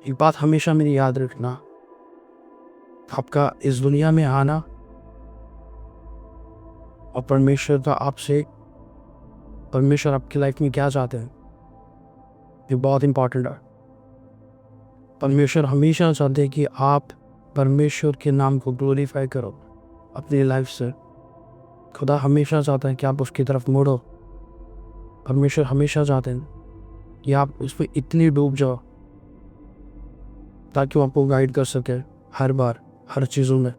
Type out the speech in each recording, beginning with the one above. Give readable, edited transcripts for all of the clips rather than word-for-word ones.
एक बात हमेशा मेरी याद रखना, आपका इस दुनिया में आना और परमेश्वर आपकी लाइफ में क्या चाहते हैं, ये बहुत इंपॉर्टेंट है। परमेश्वर हमेशा चाहते हैं कि आप परमेश्वर के नाम को ग्लोरीफाई करो अपनी लाइफ से। खुदा हमेशा चाहता है कि आप उसकी तरफ मुड़ो। परमेश्वर हमेशा चाहते हैं कि आप उस पर इतनी डूब जाओ ताकि वो आपको गाइड कर सके हर बार, हर चीज़ों में,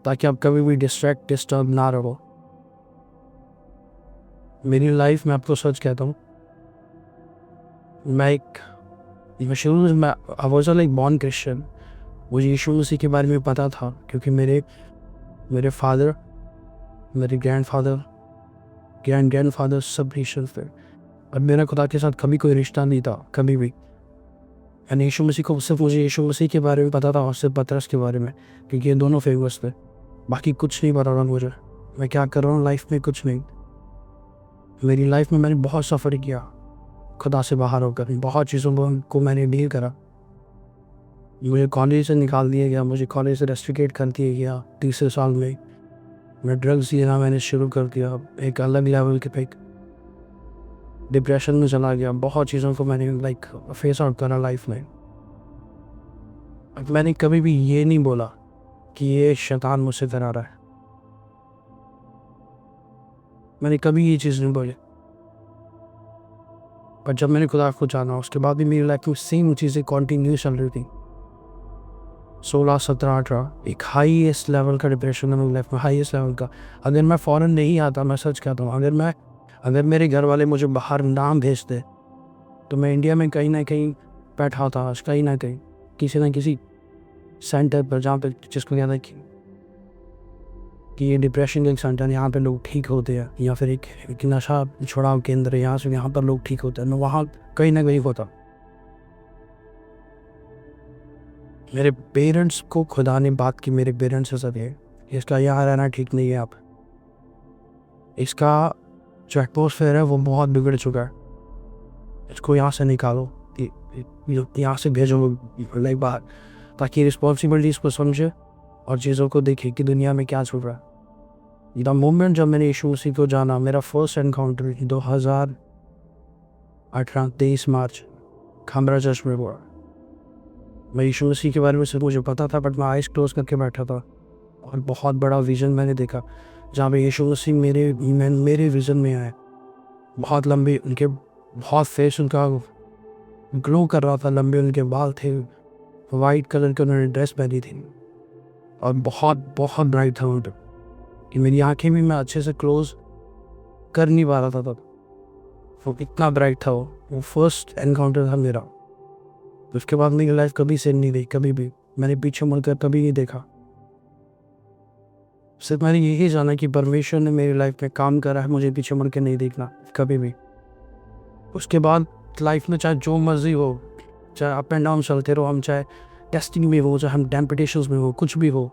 ताकि आप कभी भी डिस्टर्ब ना रहो। मेरी लाइफ में आपको सच कहता हूँ, I was like born Christian. मुझे यीशु मसीह के बारे में पता था क्योंकि मेरे फादर, मेरे ग्रैंडफादर सब क्रिश्चियन थे, और मेरा खुदा के साथ कभी कोई रिश्ता नहीं था, कभी भी। यानी यीशु मसीह को सिर्फ मुझे यीशु मसीह के बारे में पता था और सिर्फ पतरस के बारे में, क्योंकि ये दोनों फेमस थे। बाकी कुछ नहीं पता था मुझे, मैं क्या कर रहा हूँ लाइफ में, कुछ नहीं। मेरी लाइफ में मैंने बहुत सफ़र किया खुदा से बाहर होकर, बहुत चीज़ों को मैंने डील करा। मुझे कॉलेज से निकाल दिया गया, मुझे कॉलेज से रेस्ट्रिकेट कर दिया गया। तीसरे साल में मैं ड्रग्स लेना मैंने शुरू कर दिया, एक अलग लेवल के पे डिप्रेशन में चला गया। बहुत चीज़ों को मैंने फेस आउट करा लाइफ में। मैंने कभी भी ये नहीं बोला कि ये शैतान मुझसे डरा रहा है, मैंने कभी ये चीज़ नहीं बोली। पर जब मैंने खुदा को जाना, उसके बाद भी मेरी लाइफ में सेम चीज़ें कंटिन्यू चल रही थी। 16, 17, 18 एक हाईएस्ट लेवल का डिप्रेशन है मेरी लाइफ में, हाईएस्ट लेवल का। अगर मैं फ़ौरन नहीं आता, मैं सच कहता हूँ, अगर मेरे घर वाले मुझे बाहर ना भेजते तो मैं इंडिया में कहीं ना कहीं बैठा होता, आज कहीं ना कहीं किसी न किसी सेंटर पर, जहाँ पे जिसको कहता है कि ये डिप्रेशन का एक सेंटर, यहाँ पे लोग ठीक होते हैं, या फिर एक नशा छुड़ाव केंद्र है, यहाँ से यहाँ पर लोग ठीक होते हैं, मैं वहाँ कहीं ना कहीं होता। मेरे पेरेंट्स को खुदा ने बात की, मेरे पेरेंट्स से सब है इसका यहाँ रहना ठीक नहीं है, आप इसका जो एटमोसफेयर है वो बहुत बिगड़ चुका है, इसको यहाँ से निकालो, यहाँ से भेजो लाइक बाहर, ताकि रिस्पॉन्सिबिलिटीज को समझे और चीज़ों को देखे कि दुनिया में क्या चल रहा है। द मोमेंट जब मैंने यीशु मसीह को जाना, मेरा फर्स्ट एनकाउंटर 2018 23 मार्च खामरा चर्च में हुआ। मैं यीशु मसीह के बारे में सिर्फ मुझे पता था, बट मैं आइज़ क्लोज करके बैठा था और बहुत बड़ा विज़न मैंने देखा, जहाँ पे यीशु मसीह मेरे विज़न में आए। बहुत लंबे उनके, बहुत फेस उनका ग्लो कर रहा था, लंबे उनके बाल थे, वाइट कलर की उन्होंने ड्रेस पहनी थी, और बहुत बहुत ब्राइट था उन पर कि मेरी आंखें भी मैं अच्छे से क्लोज कर नहीं पा रहा था तब, वो इतना ब्राइट था। वो फर्स्ट एनकाउंटर था मेरा। उसके बाद मेरी लाइफ कभी से नहीं रही, कभी भी मैंने पीछे मुड़कर कभी नहीं देखा। सिर्फ मैंने यही जाना कि परमेश्वर ने मेरी लाइफ में काम करा है, मुझे पीछे मुड़ के नहीं देखना कभी भी। उसके बाद लाइफ में चाहे जो मर्जी हो, चाहे अप एंड डाउन चलते रहो हम, चाहे टेस्टिंग में हो, चाहे हम टेम्पटेशंस में हो, कुछ भी हो,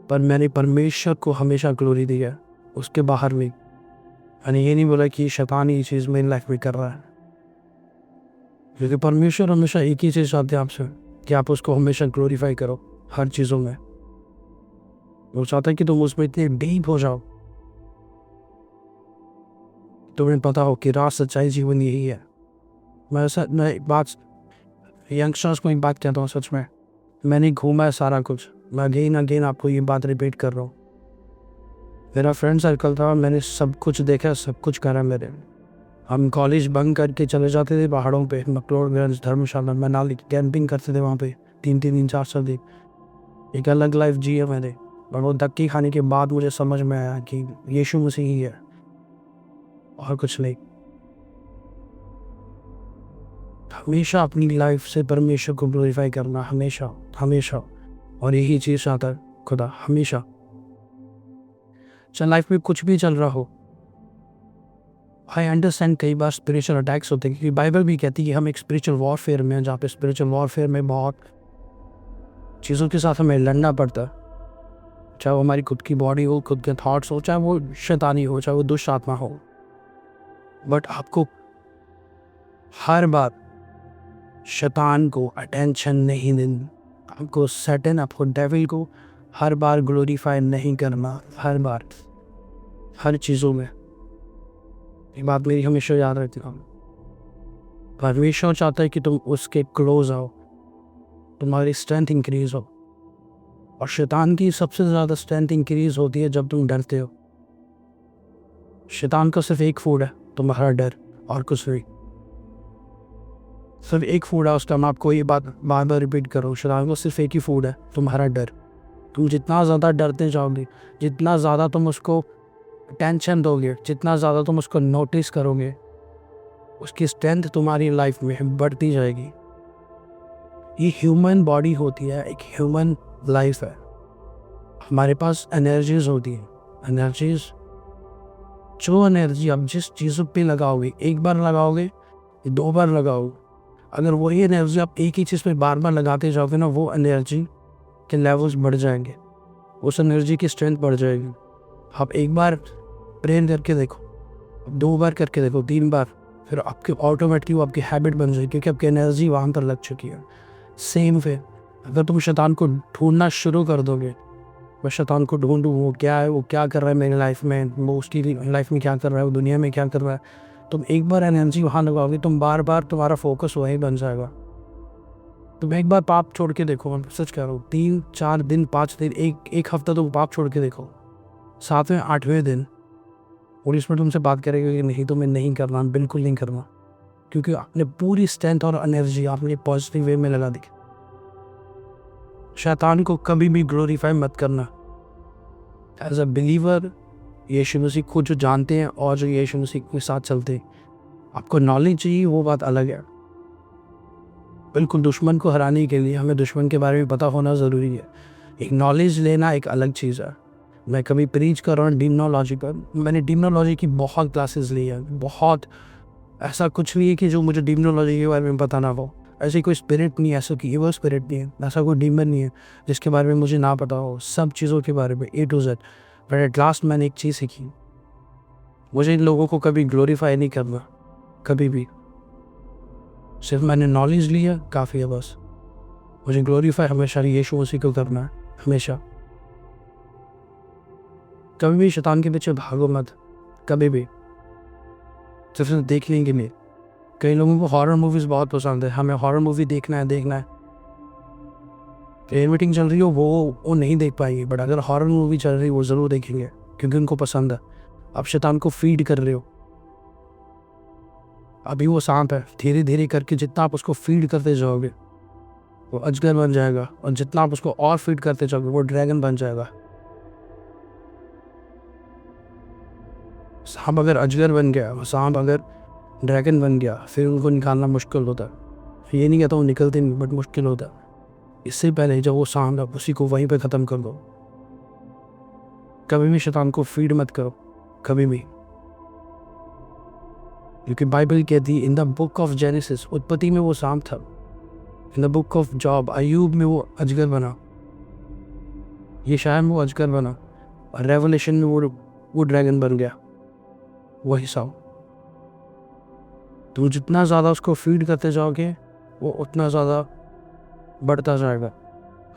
पर मैंने परमेश्वर को हमेशा ग्लोरी दी है उसके बाहर में। मैंने ये नहीं बोला कि शैतान ये चीज़ मेरी लाइफ में कर रहा है, क्योंकि परमेश्वर हमेशा एक ही चीज़ चाहते हैं आपसे कि आप उसको हमेशा ग्लोरीफाई करो हर चीज़ों में। वो चाहता है कि तुम उसमें इतने डीप हो जाओ, तुम्हें पता हो कि रात सच्चाई जीवन यही है। मैं एक बात यंगस्टर्स को एक बात कहता हूँ, सच में मैंने घूमा है सारा कुछ, मैं अगेन आपको ये बात रिपीट कर रहा हूँ। मेरा फ्रेंड सर्कल था, मैंने सब कुछ देखा, सब कुछ करा मेरे। हम कॉलेज बंक करके चले जाते थे पहाड़ों पे, मकलोडगंज, धर्मशाला, मनाली, कैंपिंग करते थे वहाँ पे 3 4 साल। एक अलग लाइफ जी है मैंने, और वो धक्की खाने के बाद मुझे समझ में आया कि यीशु मसीह ही है और कुछ नहीं। हमेशा अपनी लाइफ से परमेश्वर को ग्लोरीफाई करना, हमेशा हमेशा, और यही चीज़ चाहता है खुदा हमेशा। चाहे लाइफ में कुछ भी चल रहा हो। आई अंडरस्टैंड कई बार स्पिरिचुअल अटैक्स होते हैं, क्योंकि बाइबल भी कहती है कि हम एक स्पिरिचुअल वॉरफेयर में हैं, जहाँ पे स्पिरिचुअल वॉरफेयर में बहुत चीज़ों के साथ हमें लड़ना पड़ता है, चाहे वो हमारी खुद की बॉडी हो, खुद के थॉट्स हो, चाहे वो शैतानी हो, चाहे वो दुष्ट आत्मा हो। बट आपको हर बार शैतान को अटेंशन नहीं देनी, आपको सैटन, आपको डेविल को हर बार ग्लोरीफाई नहीं करना, हर बार, हर चीज़ों में। ये बात मेरी हमेशा याद रहती है। परमेश्वर चाहता है कि तुम उसके क्लोज आओ, तुम्हारी स्ट्रेंथ इंक्रीज हो। और शैतान की सबसे ज़्यादा स्ट्रेंथ इंक्रीज होती है जब तुम डरते हो। शैतान का सिर्फ एक फूड है, तुम्हारा डर, और कुछ नहीं। सिर्फ एक फूड है उसका, मैं आपको ये बात बार बार रिपीट करूँ, शैतान को सिर्फ एक ही फूड है, तुम्हारा डर। तुम जितना ज़्यादा डरते जाओगे, जितना ज़्यादा तुम उसको टेंशन दोगे, जितना ज़्यादा तुम उसको नोटिस करोगे, उसकी स्ट्रेंथ तुम्हारी लाइफ में बढ़ती जाएगी। ये ह्यूमन बॉडी होती है, एक ह्यूमन लाइफ है। हमारे पास एनर्जीज होती है, एनर्जीज, जो एनर्जी आप जिस चीज़ों पे लगाओगे, एक बार लगाओगे, 2 बार लगाओगे, अगर वही एनर्जी आप एक ही चीज़ पे बार बार लगाते जाओगे ना, वो एनर्जी के लेवल्स बढ़ जाएंगे, उस एनर्जी की स्ट्रेंथ बढ़ जाएगी। आप एक बार प्रेयर करके देखो, 2 बार करके देखो, 3 बार, फिर आपके ऑटोमेटिकली वो आपकी हैबिट बन जाएगी, क्योंकि आपकी एनर्जी वहाँ पर लग चुकी है। सेम वे अगर तुम शैतान को ढूंढना शुरू कर दोगे, मैं शैतान को ढूंढूँ, वो क्या है, वो क्या कर रहा है मेरी लाइफ में, वो उसकी लाइफ में क्या कर रहा है, वो दुनिया में क्या कर रहा है, तुम एक बार एनर्जी वहाँ लगाओगे, तुम बार बार तुम्हारा फोकस वहीं बन जाएगा। तुम एक बार पाप छोड़ के देखो, मैं सच कह रहा हूँ, 3-4 दिन, 5 दिन, एक हफ्ता तुम पाप छोड़ के देखो, 7वें 8वें दिन पुलिस में तुमसे बात करेगा कि नहीं, तुम्हें नहीं करना, बिल्कुल नहीं करना, क्योंकि आपने पूरी स्ट्रेंथ और एनर्जी आपने पॉजिटिव वे में लगा दी। शैतान को कभी भी ग्लोरीफाई मत करना। एज अ बिलीवर, यीशु मसीह को जो जानते हैं और जो यीशु मसीह के साथ चलते हैं, आपको नॉलेज चाहिए, वो बात अलग है। बिल्कुल, दुश्मन को हराने के लिए हमें दुश्मन के बारे में पता होना ज़रूरी है। एक नॉलेज लेना एक अलग चीज़ है। मैं कभी प्रीच कर रहा हूँ डीमोनोलॉजी पर, मैंने डीमोनोलॉजी की बहुत क्लासेस ली है, बहुत, ऐसा कुछ नहीं है कि जो मुझे डीमोनोलॉजी के बारे में पता ना हो। ऐसी कोई स्पिरिट नहीं है, ऐसा कि वो स्पिरिट नहीं है, ऐसा कोई डीमन नहीं है जिसके बारे में मुझे ना पता हो, सब चीज़ों के बारे में A to Z। But at last मैंने एक चीज़ सीखी, मुझे इन लोगों को कभी ग्लोरीफाई नहीं करना, कभी भी। सिर्फ मैंने नॉलेज लिया, काफ़ी है बस। मुझे ग्लोरीफाई हमेशा यीशु मसीह को करना है, हमेशा। कभी भी शैतान के पीछे भागो मत, कभी भी, सिर्फ देखने के लिए। कई लोगों को हॉरर मूवीज़ बहुत पसंद है, हमें हॉरर मूवी देखना है। प्रेयर मीटिंग चल रही हो वो नहीं देख पाएंगे, बट अगर हॉरर मूवी चल रही है वो ज़रूर देखेंगे, क्योंकि उनको पसंद है। आप शैतान को फीड कर रहे हो। अभी वो सांप है, धीरे धीरे करके जितना आप उसको फीड करते जाओगे वो अजगर बन जाएगा, और जितना आप उसको और फीड करते जाओगे वो ड्रैगन बन जाएगा। सांप अगर अजगर बन गया, सांप अगर ड्रैगन बन गया, फिर उनको निकालना मुश्किल होता है। ये नहीं कहता वो निकलते नहीं, बट मुश्किल होता है। इससे पहले जब वो सांप है उसी को वहीं पे ख़त्म कर दो। कभी भी शैतान को फीड मत करो, कभी भी, क्योंकि बाइबल कहती है in the book of Genesis, उत्पत्ति में वो सांप था, in the book of Job, अय्यूब में वो अजगर बना, ये शायद वो अजगर बना, और रेवलेशन में वो ड्रैगन बन गया, वही सांप। तुम जितना ज़्यादा उसको फीड करते जाओगे वो उतना ज़्यादा बढ़ता जाएगा,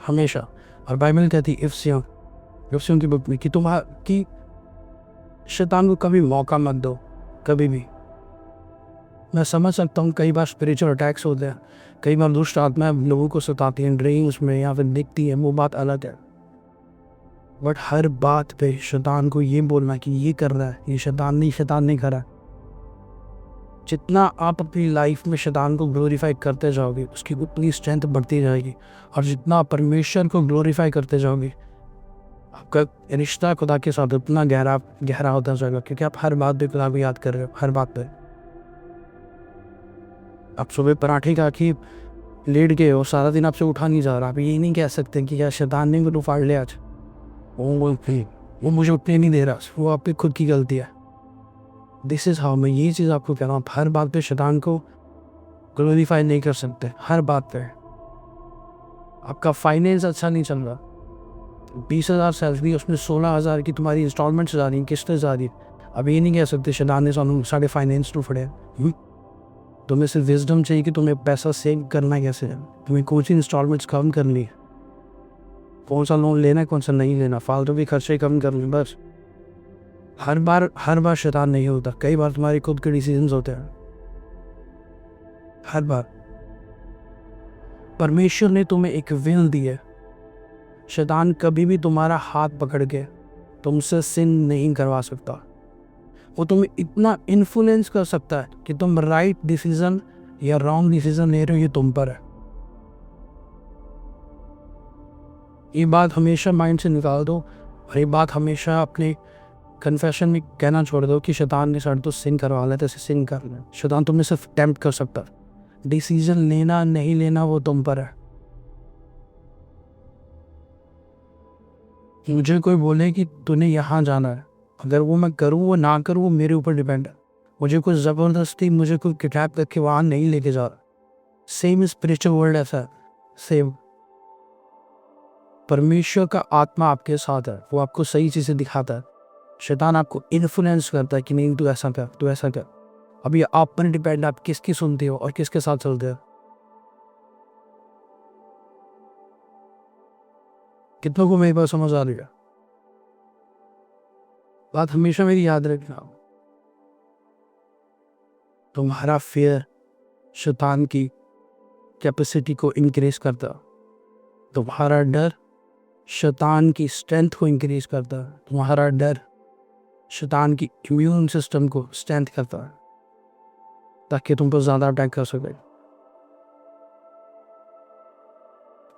हमेशा। और बाइबल कहती है इफ्सियों की बुक में कि शैतान को कभी मौका मत दो, कभी भी। मैं समझ सकता हूँ कई बार स्पिरिचुअल अटैक्स होते हैं, कई बार दुष्ट आत्माएं लोगों को सताती हैं ड्रीम्स में या फिर दिखती है, वो बात अलग है। बट हर बात पे शैतान को ये बोलना कि ये कर रहा है, ये शैतान नहीं कर रहा। जितना आप अपनी लाइफ में शैतान को ग्लोरीफाई करते जाओगे उसकी उतनी स्ट्रेंथ बढ़ती जाएगी, और जितना आप परमेश्वर को ग्लोरीफाई करते जाओगे आपका रिश्ता खुदा के साथ उतना गहरा होता जाएगा, क्योंकि आप हर बात पे खुदा को याद कर रहे हो, हर बात पे। आप सुबह पराठे खा के लेट गए हो, सारा दिन आपसे उठा नहीं जा रहा, आप ये नहीं कह सकते कि यार शैतान ने मुझे फाड़ लिया आज, वो मुझे उठने नहीं दे रहा, वो आपकी खुद की गलती है। दिस इज़ हाउ, मैं ये चीज़ आपको कह रहा हूँ, हर बात पे शैतान को ग्लोरीफाई नहीं कर सकते, हर बात पे। आपका फाइनेंस अच्छा नहीं चल रहा, 20,000 सैलरी, उसमें 16,000 की तुम्हारी इंस्टॉलमेंट्स जा रही हैं, किस्तें जा रही हैं, अब ये नहीं कह सकते शैतान ने सानू साढ़े फाइनेंस टू फड़े। तुम्हें सिर्फ विजडम चाहिए कि तुम्हें पैसा सेव करना कैसे है, तुम्हें कौन सी इंस्टॉलमेंट्स कम करनी है, कौन सा लोन लेना है कौन सा नहीं लेना, फालतू के खर्चे कम करने। बस हर बार शैतान नहीं होता, कई बार तुम्हारे खुद के डिसीजंस होते हैं। हर बार परमेश्वर ने तुम्हें एक विल दी है। शैतान कभी भी तुम्हारा हाथ पकड़ के तुमसे सिन नहीं करवा सकता। वो तुम्हें इतना इन्फ्लुएंस कर सकता है कि तुम राइट डिसीजन या रॉन्ग डिसीजन ले रहे हो, ये तुम पर है। ये बात हमेशा माइंड से निकाल दो और ये बात हमेशा अपने कन्फेशन में कहना छोड़ दो कि शैतान ने सर तो सिन करवा लेते ऐसे सिन कर ले। शैतान तुम्हें सिर्फ टेम्प्ट कर सकता है, डिसीजन लेना नहीं लेना वो तुम पर है। मुझे कोई बोले कि तूने यहाँ जाना है, अगर वो मैं करूँ वो ना करूँ वो मेरे ऊपर डिपेंड है। मुझे कोई ज़बरदस्ती मुझे कोई किडनैप करके वहाँ नहीं लेके जा रहा। सेम स्पिरिचुअल वर्ल्ड ऐसा है, सेम। परमेश्वर का आत्मा आपके साथ है, वो आपको सही चीज़ें दिखाता है। शैतान आपको इन्फ्लुएंस करता है कि नहीं तू ऐसा कर, तू ऐसा कर। अब ये आप पर डिपेंड है, आप किसकी सुनते हो और किसके साथ चलते हो। कितनों को मेरी बात समझ आ रही है? बात हमेशा मेरी याद रखना, तुम्हारा फियर शैतान की कैपेसिटी को इंक्रीज करता, तुम्हारा डर शैतान की स्ट्रेंथ को इंक्रीज करता है, तुम्हारा डर शैतान की इम्यून सिस्टम को स्ट्रेंथ करता है ताकि तुम पर ज़्यादा अटैक कर सके।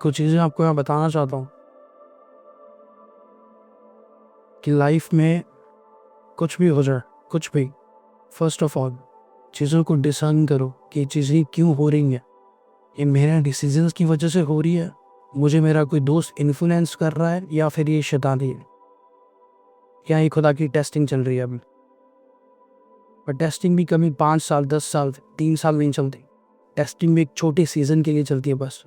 कुछ चीज़ें आपको मैं बताना चाहता हूँ कि लाइफ में कुछ भी हो जाए, कुछ भी, फर्स्ट ऑफ ऑल चीज़ों को डिसाइड करो कि चीज़ें क्यों हो रही हैं। ये मेरे डिसीजंस की वजह से हो रही है, मुझे मेरा कोई दोस्त इन्फ्लुएंस कर रहा है, या फिर ये शैतान है, या ये खुदा की टेस्टिंग चल रही है अभी। पर टेस्टिंग भी कभी 5 साल 10 साल 3 साल नहीं चलती। टेस्टिंग भी एक छोटे सीज़न के लिए चलती है बस।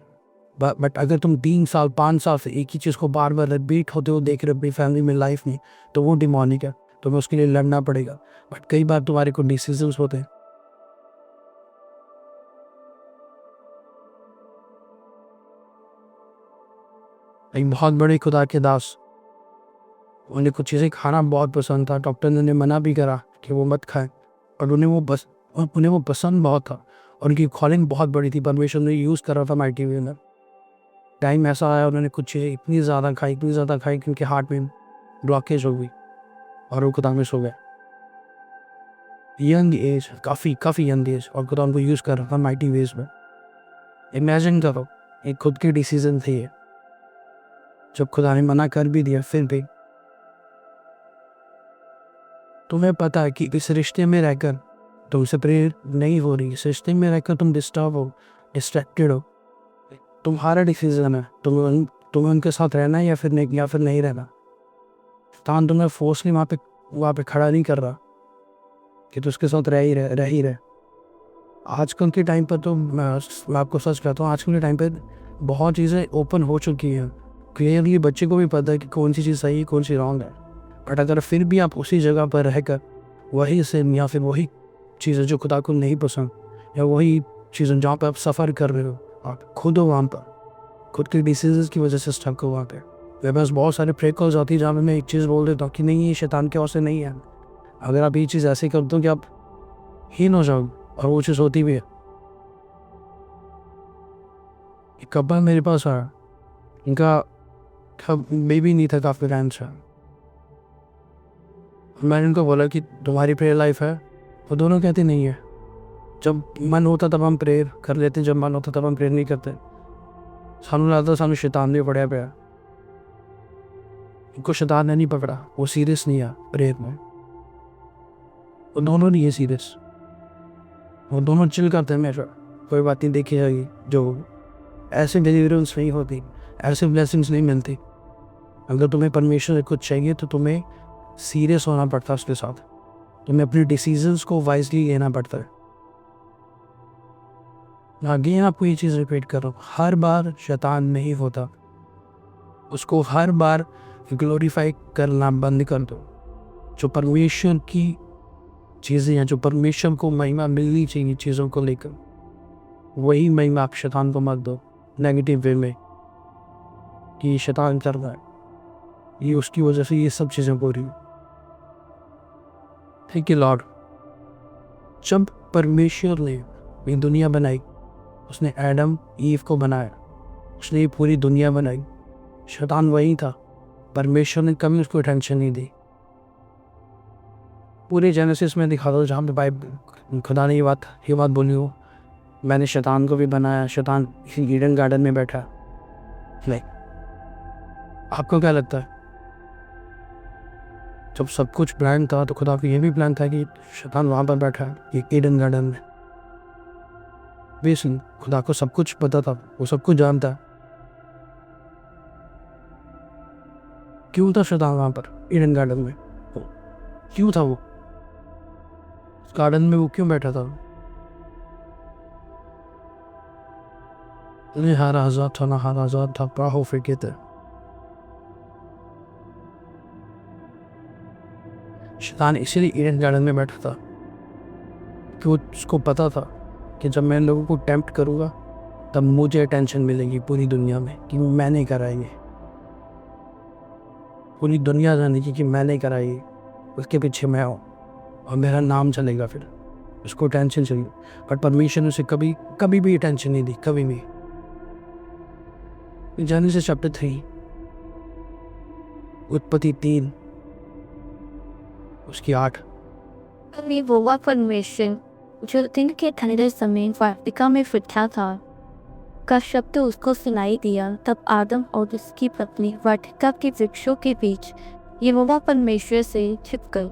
बट अगर तुम 3 साल 5 साल से एक ही चीज़ को बार बार रिपीट होते हो देख रहे हो अपनी फैमिली में, लाइफ में, तो वो डिमोनिक है, तुम्हें उसके लिए लड़ना पड़ेगा। बट कई बार तुम्हारे को डिसीजंस होते हैं, एक बहुत बड़े खुदा के दास, उन्हें कुछ चीज़ें खाना बहुत पसंद था, डॉक्टर ने उन्हें मना भी करा कि वो मत खाएं, और उन्हें वो पसंद बहुत था और उनकी कॉलिंग बहुत बड़ी थी। परमेश्वर ने यूज़ करा था माइटी वे में। टाइम ऐसा आया उन्होंने कुछ चीज़ें इतनी ज़्यादा खाई कि उनके हार्ट में ब्लॉकेज हो गई और वो खुदा में सो गए। यंग एज, काफ़ी यंग एज, और खुदा उनको यूज़ कर रहा था माइटी वेज में। इमेजिन करो, एक खुद के डिसीजन थे ये, जब खुदा ने मना कर भी दिया फिर भी तुम्हें पता है कि इस रिश्ते में रहकर तुमसे प्रेयर नहीं हो रही, इस रिश्ते में रहकर तुम डिस्टर्ब हो, डिस्ट्रैक्टेड हो, तुम्हारा डिसीजन है, तुम्हें उनके साथ रहना है या फिर नहीं रहना। शैतान तुम्हें फोर्सली वहाँ पे खड़ा नहीं कर रहा कि तो उसके साथ रह ही रहे। आजकल के टाइम पर तो मैं आपको सच कहता हूँ, आजकल के टाइम पर बहुत चीज़ें ओपन हो चुकी हैं, क्लियरली बच्चे को भी पता है कि कौन सी चीज़ सही है कौन सी रॉन्ग है। बट अगर फिर भी आप उसी जगह पर रहकर वही सिन या फिर वही चीज़ें जो खुदा को नहीं पसंद, या वही चीज़ें जहाँ पर आप सफ़र कर रहे हो, आप खुद हो वहाँ पर, खुद के डिसीजंस की वजह से स्टक हो वहाँ पे। मेरे पास बहुत सारे प्रे कॉल्स आती है जहाँ मैं एक चीज़ बोल देता हूँ कि नहीं, ये शैतान के ओर से नहीं है। अगर आप ये चीज़ ऐसे कर दो कि आप हीन हो जाओ, और वो चीज़ होती भी है। एक कपल मेरे पास आया, उनका बेबी नहीं था काफ़ी टाइम से। मैंने उनको बोला कि तुम्हारी प्रेयर लाइफ है? वो दोनों कहते नहीं है। जब मन होता तब हम प्रेयर कर लेते, जब मन होता तब हम प्रेयर नहीं करते। सानू लगता सानू शैतान ने पकड़ा पे। उनको शैतान ने नहीं पकड़ा, वो सीरियस नहीं है प्रेयर में। वो दोनों नहीं है सीरियस, वो दोनों चिल करते हैं मेरा, कोई बात नहीं देखी जाएगी। जो ऐसे डिलीवरेंस नहीं होती, ऐसे ब्लेसिंग्स नहीं मिलती। अगर तुम्हें परमेश्वर से कुछ चाहिए तो तुम्हें सीरियस होना पड़ता है उसके साथ, तुम्हें अपने डिसीजंस को वाइजली लेना पड़ता है। अगेन आपको ये चीज़ रिपीट कर रहा हूँ, हर बार शैतान नहीं होता, उसको हर बार ग्लोरीफाई करना बंद कर दो। जो परमेश्वर की चीज़ें हैं जो परमेश्वर को महिमा मिलनी चाहिए चीज़ों को लेकर, वही महिमा आप शैतान को मत दो नेगेटिव वे में कि ये शैतान कर रहा है, ये उसकी वजह से ये सब चीज़ें हो रही हैं। Thank you Lord. जब परमेश्वर ने ये दुनिया बनाई, उसने एडम ईव को बनाया, उसने ये पूरी दुनिया बनाई, शैतान वही था, परमेश्वर ने कभी उसको टेंशन नहीं दी। पूरे जेनेसिस में दिखा दो जहाँ पे बाइबल खुदा ने ये बात बोली हो, मैंने शैतान को भी बनाया, शैतान इसी ईडन गार्डन में बैठा। नहीं, आपको क्या लगता है जब सब कुछ प्लान था तो खुदा को ये भी प्लान था कि शैतान वहाँ पर बैठा है ये ईडन गार्डन में? बेसिक खुदा को सब कुछ पता था, वो सब कुछ जानता है। क्यों था शैतान वहाँ पर ईडन गार्डन में? क्यों था वो गार्डन में, वो क्यों बैठा था? हर आज़ाद था ना, हर आज़ाद था, प्राहो फिर थे। शैतान इसीलिए ईडन गार्डन में बैठा था कि उसको पता था कि जब मैं लोगों को टेम्प्ट करूँगा तब मुझे अटेंशन मिलेगी पूरी दुनिया में कि मैंने करा ये, पूरी दुनिया जानेगी कि मैंने करा ये, उसके पीछे मैं हूँ और मेरा नाम चलेगा, फिर उसको टेंशन चाहिए। बट परमेश्वर ने उसे कभी भी टेंशन नहीं दी, कभी भी। जेनेसिस चैप्टर 3 उत्पत्ति 3 उसकी 8। तब यहोवा परमेश्वर जो दिन के ठंडे समय वाटिका में फिरता था का शब्द उसको सुनाई दिया। तब आदम और उसकी पत्नी वाटिका के वृक्षों के बीच यहोवा परमेश्वर से छिप गई।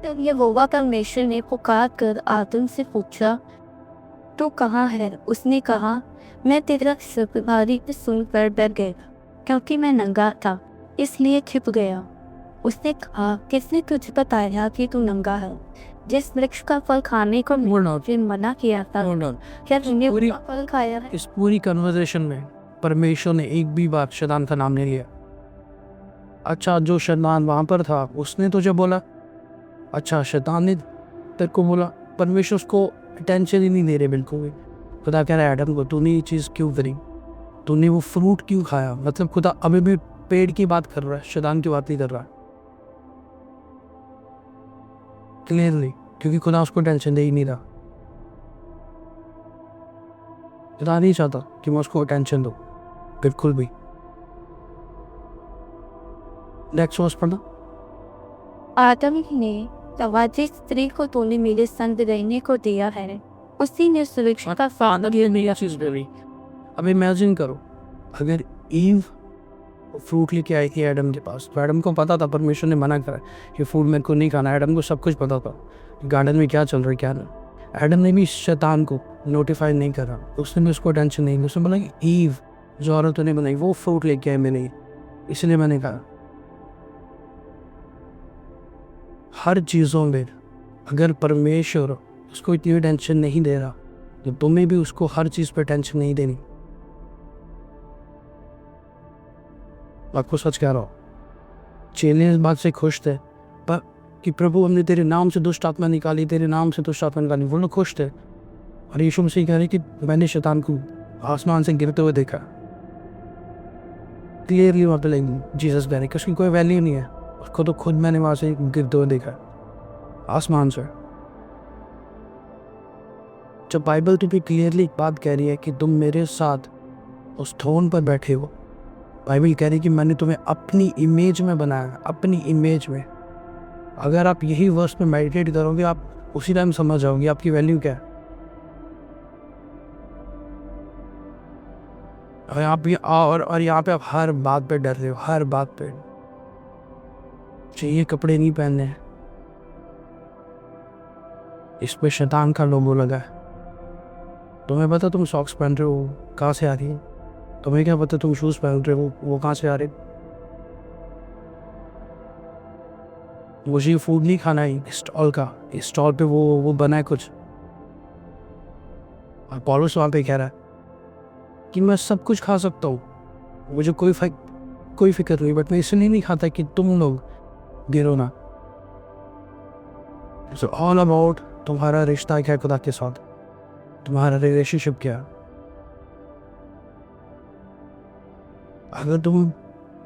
तब यहोवा परमेश्वर ने पुकार कर आदम से पूछा, तू कहाँ है? उसने कहा, मैं तेरा शब्द सुनकर डर गया, क्योंकि मैं नंगा था इसलिए छिप गया। उसने कहा, किसने तुझे बताया कि तू नंगा है? जिस वृक्ष का फल खाने को मुझे मना किया था, क्या तुमने उसका फल खाया है? इस पूरी कन्वर्सेशन में परमेश्वर ने एक भी बार शैतान का नाम नहीं लिया। अच्छा, जो शैतान वहाँ पर था उसने तुझे बोला, अच्छा शैतान ने तेरे को बोला, परमेश्वर उसको अटेंशन ही नहीं दे रहे बिल्कुल भी। खुदा कह रहा है एडम को, तूने ये चीज़ क्यों करी, तूने वो फ्रूट क्यों खाया? मतलब खुदा अभी भी पेड़ की बात कर रहा है, शैतान की बात नहीं कर रहा है क्लियरली, क्योंकि खुदा उसको टेंशन दे ही नहीं रहा। खुदा नहीं चाहता कि मैं उसको टेंशन दूं बिल्कुल भी। नेक्स्ट वर्स पढ़ना। आदम ने कहा, जिस स्त्री को तूने मेरे संग रहने को दिया है उसी ने उस वृक्ष का फल लिया। अब इमेजिन करो, अगर ईव फ्रूट लेके आई थी एडम के पास, तो एडम को पता था परमेश्वर ने मना करा कि फ्रूट मेरे को नहीं खाना। एडम को सब कुछ पता था गार्डन में क्या चल रहा है क्या नहीं। एडम ने भी शैतान को नोटिफाई नहीं करा, उसने भी उसको टेंशन नहीं, उसने बोला कि ईव जो औरत ने बनाई वो फ्रूट लेके आई मैंने, इसलिए मैंने कहा। हर चीज़ों में अगर परमेश्वर उसको इतनी टेंशन नहीं दे रहा तो तुम्हें भी उसको हर चीज़ पे टेंशन नहीं देनी। आपको सच कह रहा हूँ, चेले इस बात से खुश थे पर कि प्रभु हमने तेरे नाम से दुष्ट आत्मा निकाली, तेरे नाम से दुष्ट आत्मा निकाली, वो लोग खुश थे। और यीशु मसीह कह रहे कि मैंने शैतान को आसमान से गिरते हुए देखा। क्लियरली वहाँ पे जीसस कह रहे कि उसकी कोई वैल्यू नहीं है, उसको तो खुद मैंने वहाँ से गिरते हुए देखा आसमान से। जब बाइबल तो भी क्लियरली एक बात कह रही है कि तुम मेरे साथ उस थ्रोन पर बैठे हो, बाइबल कह रही है कि मैंने तुम्हें अपनी इमेज में बनाया, अपनी इमेज में। अगर आप यही वर्स में मेडिटेट करोगे आप उसी टाइम समझ जाओगे आपकी वैल्यू क्या है। और यहाँ पे आप हर बात पे डर रहे हो, हर बात पे चाहिए कपड़े नहीं पहनने हैं, इस पे शैतान का लोगो लगा है। तुम्हें पता तुम सॉक्स पहन रहे हो कहाँ से आ रही है? तुम्हें क्या पता तुम शूज़ पहन रहे हो वो कहाँ से आ रहे? मुझे फूड नहीं खाना है स्टॉल का, इस स्टॉल पे वो बना है कुछ। और पौलुस वहाँ पे कह रहा है कि मैं सब कुछ खा सकता हूँ, मुझे कोई फिक्र नहीं, बट मैं इसलिए नहीं खाता कि तुम लोग गिरो ना। सो ऑल अबाउट तुम्हारा रिश्ता क्या है खुदा के साथ, तुम्हारा रिलेशनशिप क्या है। अगर तुम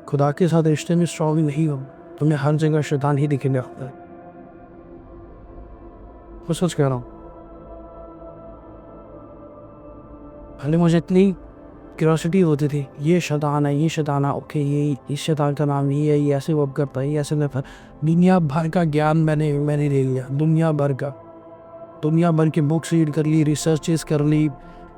खुदा के साथ रिश्ते में स्ट्रॉन्ग नहीं हो, तुम्हें हर जगह शैतान ही दिखने लगता है। मैं सोच कह रहा हूँ, पहले मुझे इतनी क्यूरियोसिटी होती थी, ये शैतान है, ये शैतान है, ओके ये इस शैतान का नाम ये है, ये ऐसे वर्क करता है, ये ऐसे करता है। दुनिया भर का ज्ञान मैंने ले लिया, दुनिया भर की बुक्स रीड कर ली, रिसर्चेस कर ली।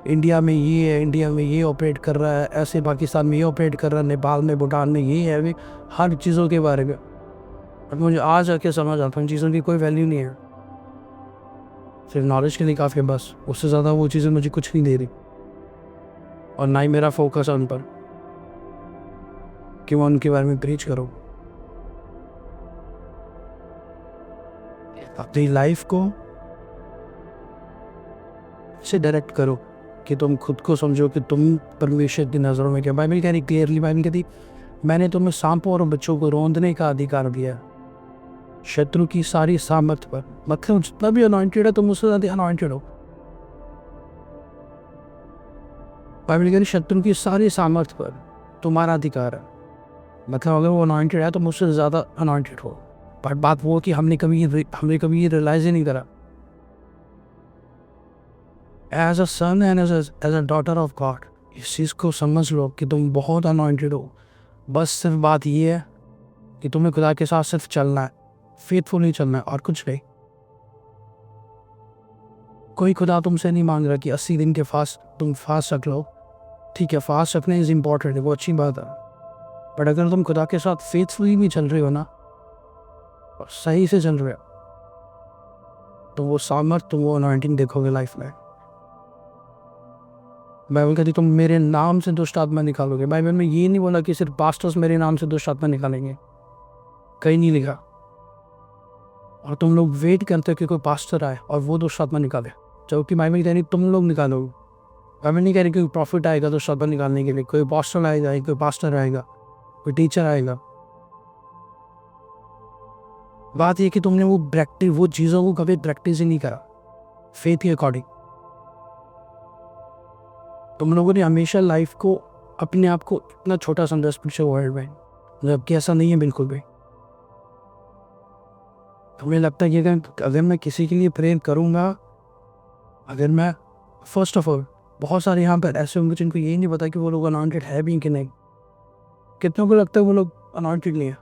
इंडिया में ये है, इंडिया में ये ऑपरेट कर रहा है, ऐसे पाकिस्तान में ये ऑपरेट कर रहा है, नेपाल में, भूटान में ये है, हर चीज़ों के बारे में। और मुझे आज आके समझ आता है चीज़ों की कोई वैल्यू नहीं है, सिर्फ नॉलेज के लिए काफ़ी है बस, उससे ज़्यादा वो चीज़ें मुझे कुछ नहीं दे रही। और ना ही मेरा फोकस है उन पर कि मैं उनके बारे में प्रीच करूँ। अपनी लाइफ को से डायरेक्ट करो कि तुम खुद को समझो कि तुम परमेश्वर की नज़रों में क्या। बाइबल कह रही क्लियरली, बाइबल कहती मैंने तुम्हें सांपों और बच्चों को रौंदने का अधिकार दिया शत्रु की सारी सामर्थ पर। मतलब जितना भी अनॉइंटेड है तुम उससे ज़्यादा अनॉइंटेड हो। बाइबल कह रही शत्रु की सारी सामर्थ पर तुम्हारा अधिकार है। मतलब अगर वो अनॉइंटेड है तो मुझसे ज़्यादा अनॉइंटेड हो। बट बात वो कि हमने कभी ये रियलाइज ही नहीं करा। As a son and as a daughter of God इस चीज़ को समझ लो कि तुम बहुत अनॉइंटेड हो। बस सिर्फ बात ये है कि तुम्हें खुदा के साथ सिर्फ चलना है, फेथफुली चलना है और कुछ नहीं। कोई खुदा तुमसे नहीं मांग रहा कि 80 दिन के तुम फास्ट रख लो। ठीक है, फास्ट रखना इज़ इम्पॉर्टेंट है, वो अच्छी बात है। बट अगर तुम खुदा के साथ फेथफुली भी चल रहे हो ना और सही से चल रहे हो तो वो सामर्थ, तुम वो अनॉइंटिंग देखोगे लाइफ में। बाइबल कहती तुम मेरे नाम से दुष्ट आत्मा निकालोगे। बाइबल में ये नहीं बोला कि सिर्फ पास्टर्स मेरे नाम से दुष्ट आत्मा निकालेंगे, कहीं नहीं लिखा। और तुम लोग वेट करते हो कि कोई पास्टर आए और वो दुष्ट आत्मा निकाले, जबकि बाइबल कह रही तुम लोग निकालोगे। बाइबल नहीं कह रही कोई प्रॉफिट आएगा दुष्ट आत्मा निकालने के लिए, कोई पास्टर आएगा, कोई पास्टर आएगा, कोई टीचर आएगा। बात यह कि तुमने वो चीज़ों को कभी प्रैक्टिस ही नहीं करा फेथ के अकॉर्डिंग। तुम लोगों ने हमेशा लाइफ को, अपने आप को इतना छोटा समझा स्पिरिचुअल वर्ल्ड में, जबकि ऐसा नहीं है बिल्कुल भी। तुम्हें लगता है कि अगर मैं किसी के लिए प्रेयर करूँगा, अगर मैं फर्स्ट ऑफ ऑल, बहुत सारे यहाँ पर ऐसे होंगे जिनको यही नहीं पता कि वो लोग अनॉइंटेड है भी कि नहीं। कितनों को लगता है वो लोग अनॉइंटेड नहीं है?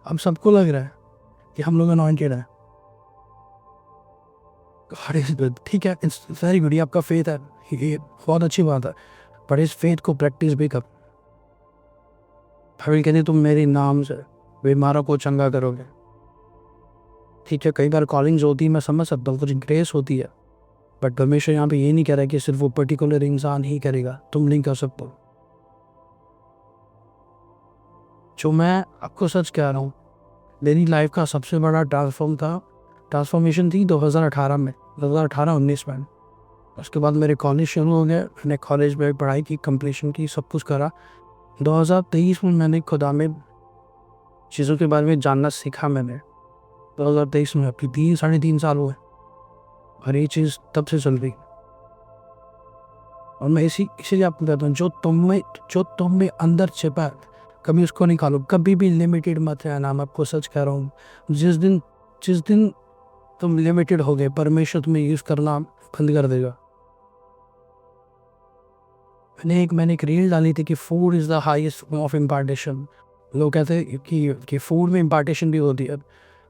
हम सबको लग रहा है कि हम लोग अनॉइंटेड हैं। ठीक है, इट्स वेरी गुड, ये आपका फेथ है, ये बहुत अच्छी बात है। पर इस फेथ को प्रैक्टिस भी कर। भाई कहते तुम मेरे नाम से बीमारों को चंगा करोगे। ठीक है, कई बार कॉलिंग्स होती है, मैं समझ सकता हूँ, कुछ ग्रेस होती है। बट परमेश्वर यहाँ पे ये नहीं कह रहा है कि सिर्फ वो पर्टिकुलर इंसान ही करेगा, तुम नहीं कर सकते। जो मैं आपको सच कह रहा हूँ, मेरी लाइफ का सबसे बड़ा ट्रांसफॉर्मेशन थी 2018 में, 2018-19 में। उसके बाद मेरे कॉलेज शुरू हो गए, मैंने कॉलेज में पढ़ाई की, कंप्लीशन की, सब कुछ करा। 2023 में मैंने खुदा में चीज़ों के बारे में जानना सीखा। मैंने 2023 में, अभी 3-3.5 साल हुए और ये चीज़ तब से चल रही। और मैं इसीलिए आपको कहता हूँ, जो तुम में अंदर छिपा है, कभी उसको निकालो। कभी भी लिमिटेड मत रहना। मैं आपको सच कह रहा हूँ, जिस दिन तुम लिमिटेड हो गए, परमेश्वर तुम्हें यूज़ करना बंद कर देगा। मैंने एक रील डाली थी कि food is the highest form of impartation. लोग कहते हैं कि फूड में इम्पार्टेशन भी होती है।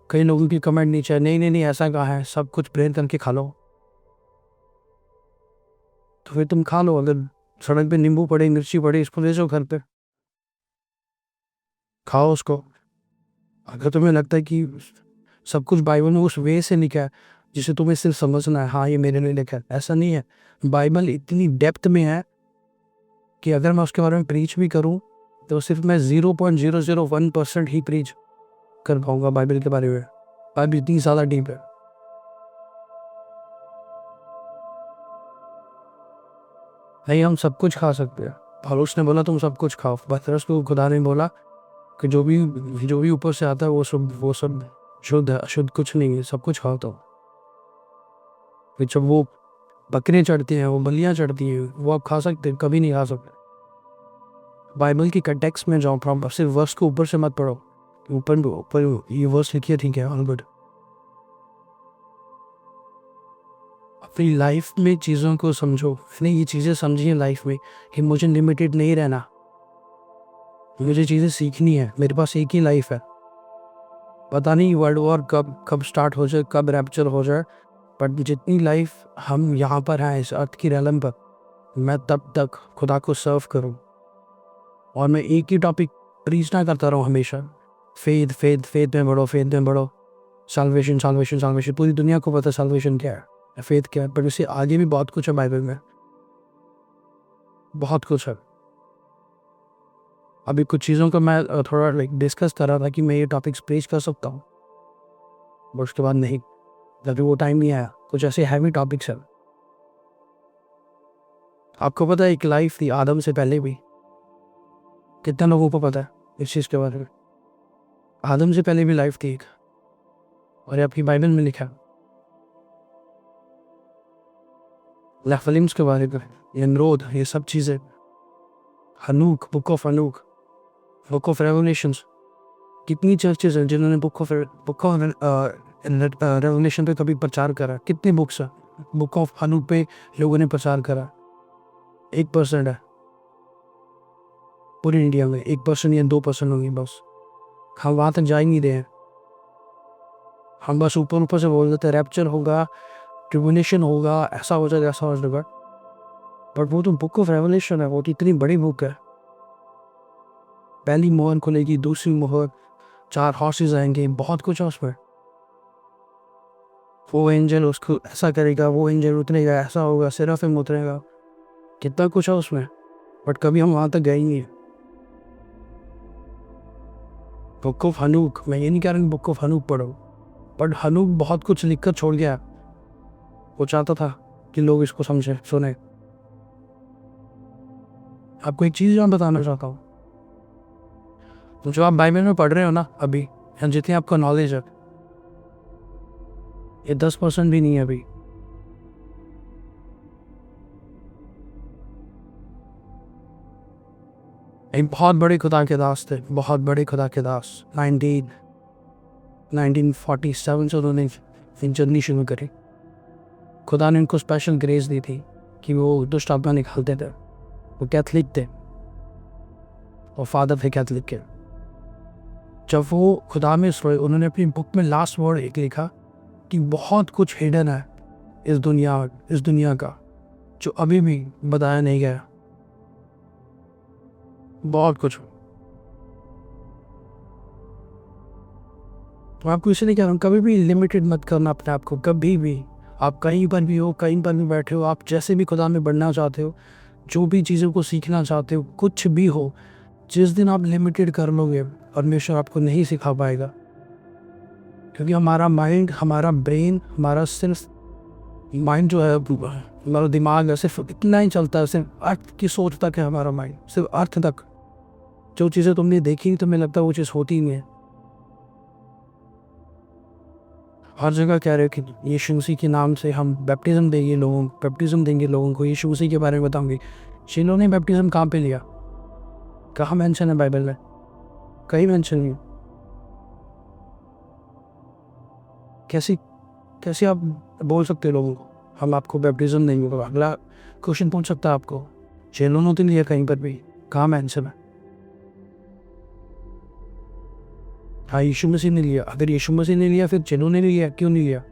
कई लोगों की कमेंट नीचे है, नहीं ऐसा कहाँ है, सब कुछ प्रेयर करके खा लो। तो फिर तुम खा लो। अगर सड़क पे नींबू पड़े, मिर्ची पड़े, इसको ले जाओ घर पे, खाओ उसको। अगर तुम्हें लगता है कि सब कुछ बाइबल में उस वे से लिखा है जिसे तुम्हें सिर्फ समझना है, हाँ ये मेरे लिए लिखा है, ऐसा नहीं है। बाइबल इतनी डेप्थ में है कि अगर मैं उसके बारे में प्रीच भी करूं तो सिर्फ मैं 0.001% ही प्रीच कर पाऊंगा बाइबल के बारे में। बाइबल इतनी ज़्यादा डीप है। नहीं, हम सब कुछ खा सकते हैं। और उसने बोला तुम सब कुछ खाओ, बस उसको खुदा ने बोला कि जो भी ऊपर से आता है वो सब शुद्ध है, अशुद्ध कुछ नहीं है, सब कुछ खाओ। तो फिर जब वो बकरियाँ चढ़ती हैं, वो बलियाँ चढ़ती हैं, वो आप खा सकते हैं, कभी नहीं खा सकते। बाइबल की कंटेक्स्ट में जाओ, फ्रॉम सिर्फ वर्स को ऊपर से मत पढ़ो, ऊपर ये वर्स लिखिए, ठीक है, ऑल गुड। अपनी लाइफ में चीज़ों को समझो, नहीं ये चीज़ें समझिए लाइफ में कि मुझे लिमिटेड नहीं रहना, मुझे चीज़ें सीखनी है, मेरे पास एक ही लाइफ है। पता नहीं वर्ल्ड वॉर कब स्टार्ट हो जाए, कब रैप्चर हो जाए, बट जितनी लाइफ हम यहाँ पर हैं इस अर्थ की रेलम पर, मैं तब तक खुदा को सर्व करूँ। और मैं एक ही टॉपिक प्रीच ना करता रहूँ हमेशा, फेथ फेथ फेथ में बढ़ो, फेथ में बढ़ो, साल्वेशन साल्वेशन साल्वेशन। पूरी दुनिया को पता साल्वेशन क्या है, फेथ क्या है, पर उससे आगे भी बहुत कुछ है बाइबल में, बहुत कुछ है। अभी कुछ चीज़ों को मैं थोड़ा डिस्कस कर रहा था कि मैं ये टॉपिक्स प्रीच कर सकता हूँ, बट उसके बाद नहीं, जब वो टाइम नहीं आया। कुछ ऐसे हैवी टॉपिक्स हैं। आपको पता है एक लाइफ थी आदम से पहले भी, कितना लोगों को पता है इस चीज़ के बारे में? आदम से पहले भी लाइफ थी एक, और ये आपकी बाइबल में लिखा है। नेफिलिम्स के बारे में, नमरूद, ये सब चीज़ें, हनूक, बुक ऑफ हनूक, बुक ऑफ रेवलेशंस, कितनी चर्चेज हैं जिन्होंने बुक ऑफ रेवलेशन पे कभी प्रचार करा? कितनी बुक्स हैं? बुक ऑफ हनूक पे लोगों ने प्रचार करा? 1% है पूरी इंडिया में, 1% या 2% होंगे बस। हम वहाँ तक जा ही नहीं रहे हैं। हम बस ऊपर ऊपर से बोल देते रैप्चर होगा, ट्रिब्यूलेशन होगा, ऐसा हो जाएगा, ऐसा हो जाएगा, बट वो तो बुक ऑफ रेवलेशन है, वो तो इतनी बड़ी बुक है। पहली मोहर खुलेगी, दूसरी मोहर, 4 हॉर्सेस आएंगे, बहुत कुछ है उसमें। वो एंजल उसको ऐसा करेगा, वो एंजल उतरेगा, ऐसा होगा, सेराफिम उतरेगा, कितना कुछ है उसमें, बट कभी हम वहाँ तक गए ही नहीं। बुक ऑफ हनूक, मैं ये नहीं कह रहा कि बुक ऑफ हनूक पढ़ो, बट हनूक बहुत कुछ लिख कर छोड़ गया। वो चाहता था कि लोग इसको समझे, सुने। आपको एक चीज़ मैं बताना चाहता हूँ, तो जो आप बाइबल में पढ़ रहे हो ना अभी, या जितनी आपको नॉलेज है, ये 10% भी नहीं है अभी। एक बहुत बड़े खुदा के दास थे, बहुत बड़े खुदा के दास। 1947 से उन्होंने जर्नी शुरू करी। खुदा ने उनको स्पेशल ग्रेस दी थी कि वो दुष्ट आत्मा निकालते थे। वो कैथलिक थे और फादर थे कैथलिक के। जब वो खुदा में सोए, उन्होंने अपनी बुक में लास्ट वर्ड एक लिखा कि बहुत कुछ हिडन है इस दुनिया का, जो अभी भी बताया नहीं गया। बहुत कुछ। तो आपको इसलिए कह रहा हूँ, कभी भी लिमिटेड मत करना अपने आप को, कभी भी। आप कहीं पर भी हो, कहीं पर भी बैठे हो, आप जैसे भी खुदा में बढ़ना चाहते हो, जो भी चीज़ों को सीखना चाहते हो, कुछ भी हो, जिस दिन आप लिमिटेड कर लोगे, परमेश्वर आपको नहीं सिखा पाएगा। क्योंकि हमारा माइंड, हमारा ब्रेन, हमारा सिर्फ माइंड जो है, हमारा दिमाग है, सिर्फ इतना ही चलता है, सिर्फ अर्थ की सोच तक है हमारा माइंड, सिर्फ अर्थ तक। जो चीज़ें तुमने देखी तो मुझे लगता है वो चीज़ होती ही नहीं है। हर जगह कह रहे हो कि यीशु मसीह के नाम से हम बैप्टिज्म देंगे लोगों को, यीशु मसीह के बारे में बताऊंगे। शिलो ने बैप्टिज्म कहाँ पे लिया? कहाँ मेंशन है बाइबल में? कहीं मेंशन नहीं। कैसे आप बोल सकते हो लोगों को हम आपको बैप्टिज्म देंगे? अगला क्वेश्चन पूछ सकता है आपको, शिलो ने तो लिया कहीं पर भी? कहाँ मेंशन है? हाँ, यीशु मसीह ने लिया। अगर यीशु मसीह ने लिया, फिर चिन्हों ने लिया, क्यों नहीं लिया?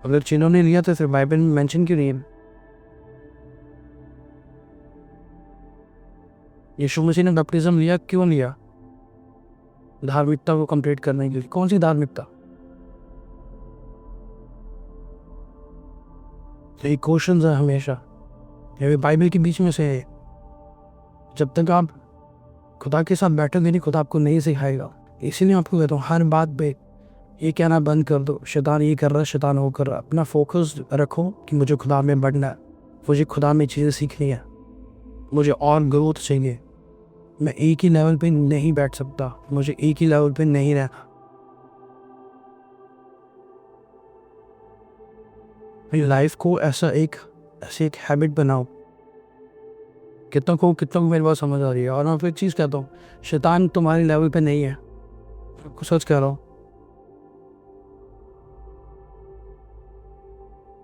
अगर चिन्हों ने लिया तो फिर बाइबल में मेंशन क्यों नहीं है? यीशु मसीह ने बैप्टिज्म लिया, क्यों लिया? धार्मिकता को कंप्लीट करने के लिए। कौन सी धार्मिकता? यही क्वेश्चन है हमेशा, ये बाइबल के बीच में से है। जब तक आप खुदा के साथ बैठोगे नहीं, खुदा आपको नहीं सिखाएगा। इसीलिए आपको कहता हूँ, हर बात पे ये कहना बंद कर दो शैतान ये कर रहा है, शैतान वो कर रहा है। अपना फोकस रखो कि मुझे खुदा में बढ़ना है, मुझे खुदा में चीज़ें सीखनी है, मुझे और ग्रोथ चाहिए। मैं एक ही लेवल पे नहीं बैठ सकता, मुझे एक ही लेवल पे नहीं रहना। अपनी लाइफ को ऐसे एक हैबिट बनाओ। कितना को मेरे बात समझ आ रही है। और मैं फिर एक चीज़ कहता हूँ, शैतान तुम्हारे लेवल पे नहीं है, आपको सच कह रहा हूँ।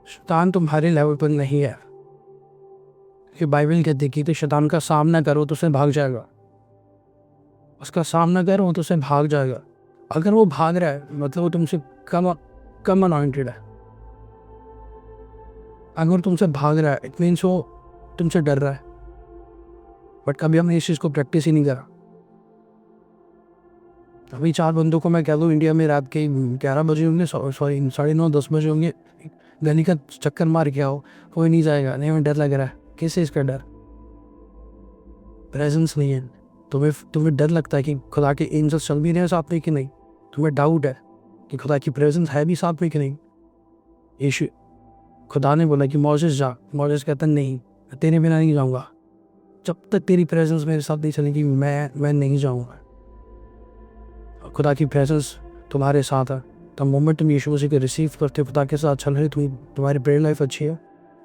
शैतान तुम्हारे लेवल पर नहीं है, कि बाइबल कहती है कि तो शैतान का सामना करो तो उसे भाग जाएगा, उसका सामना करो तो उसे भाग जाएगा। अगर वो भाग रहा है मतलब वो तुमसे कम अनॉइंटेड है। अगर तुमसे भाग रहा है इट मीन्स वो तुमसे डर रहा है। बट कभी हमने इस चीज़ को प्रैक्टिस ही नहीं करा। अभी 4 बंदों को मैं कह दूँ इंडिया में रात के 11 बजे होंगे, सॉरी 9:30 10 बजे होंगे, गली का चक्कर मार के आओ, कोई नहीं जाएगा। नहीं, हमें डर लग रहा है। किससे इसका डर? प्रेजेंस नहीं है। तुम्हें डर लगता है कि खुदा के एंजल्स चल भी रहे हैं साथ में कि नहीं। तुम्हें डाउट है कि खुदा की प्रेजेंस है भी साथ में कि नहीं। यीशु खुदा ने बोला कि मौसेस जा, मौसेस कहता नहीं, मैं तेरे बिना नहीं जाऊँगा। जब तक तेरी प्रेजेंस मेरे साथ नहीं चलेगी मैं नहीं जाऊँगा। खुदा की प्रेजेंस तुम्हारे साथ है। द मोमेंट तुम यीशु मसीह को रिसीव करते हो, खुदा के साथ चल रहे, तुम्हारी प्रेयर लाइफ अच्छी है,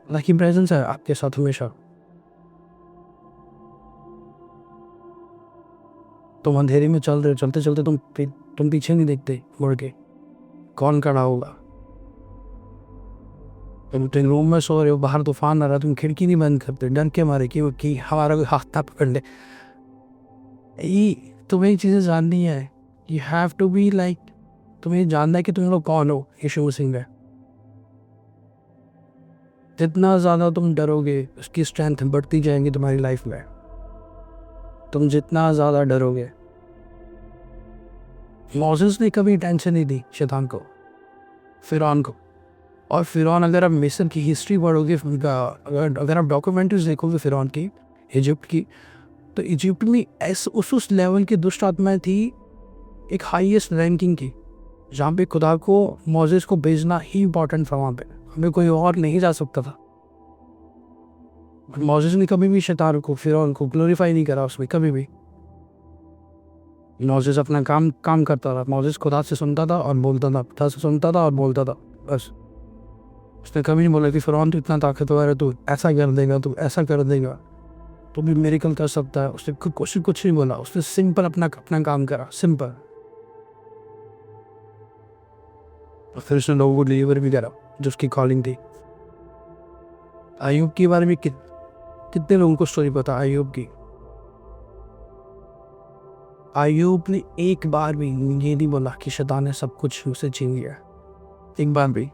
खुदा की प्रेजेंस है आपके साथ हमेशा। तुम अंधेरे में चल रहे हो, चलते चलते तुम पीछे नहीं देखते मुड़ के, कौन खड़ा होगा। तुम रूम में सो रहे हो, बाहर तूफान आ रहा है, तुम खिड़की नहीं बंद करते डर के मारे कि हमारा कोई हाथ ना पकड़ ले। तुम्हें ये चीज़ें जाननी है। You have to be like, तुम्हें जानना है कि तुम लोग कौन हो यीशु मसीह में। जितना ज़्यादा तुम डरोगे उसकी स्ट्रेंथ बढ़ती जाएंगी तुम्हारी लाइफ में। तुम जितना ज़्यादा डरोगे, मोसेस ने कभी टेंशन नहीं दी शैतान को, फिरौन को। और फिरौन, अगर आप मिस्र की हिस्ट्री पढ़ोगे, अगर आप डॉक्यूमेंट्रीज देखोगे फिरौन की, इजिप्ट की, तो इजिप्ट में उस लेवल की दुष्ट आत्माएं थी, एक हाईएस्ट रैंकिंग की, जहाँ पे खुदा को मोसेस को भेजना ही इम्पोर्टेंट था। वहाँ पे हमें कोई और नहीं जा सकता था। मोसेस ने कभी भी शैतान को, फिरौन को ग्लोरीफाई नहीं करा उसमें कभी भी। मोसेस अपना काम करता था। मोसेस खुदा से सुनता था और बोलता था, खुदा से सुनता था और बोलता था, बस। उसने कभी नहीं बोला कि फिरौन तू इतना ताकतवर है, तू ऐसा कर देगा, तू ऐसा कर देगा, तू भी मिरेकल कर सकता है। उसने कुछ नहीं बोला। उसने सिंपल अपना काम करा, सिंपल। और फिर उसने लोगों को डिलीवर भी करा जो उसकी कॉलिंग थी। अय्यूब के बारे में कितने लोगों को स्टोरी पता अय्यूब की? अय्यूब ने एक बार भी ये नहीं बोला कि शैतान ने सब कुछ उसे छीन लिया। एक बार भी,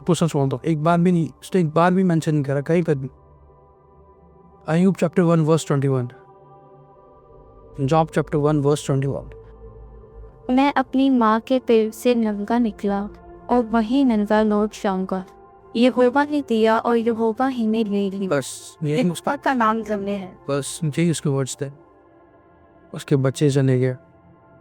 सच बोलता हूँ, एक बार भी नहीं, उसने एक बार भी मेंशन नहीं करा कहीं पर भी। अय्यूब chapter 1 verse 21, Job chapter 1 verse 21। मैं अपनी माँ के पेट से नंगा निकला और वहीं नंगा लौट जाऊंगा। यहोवा ने दिया और यहोवा ही ने ले लिया। बस यही उसका का नाम जमने है। बस यही उसके वर्ड्स थे। उसके बच्चे चले गए,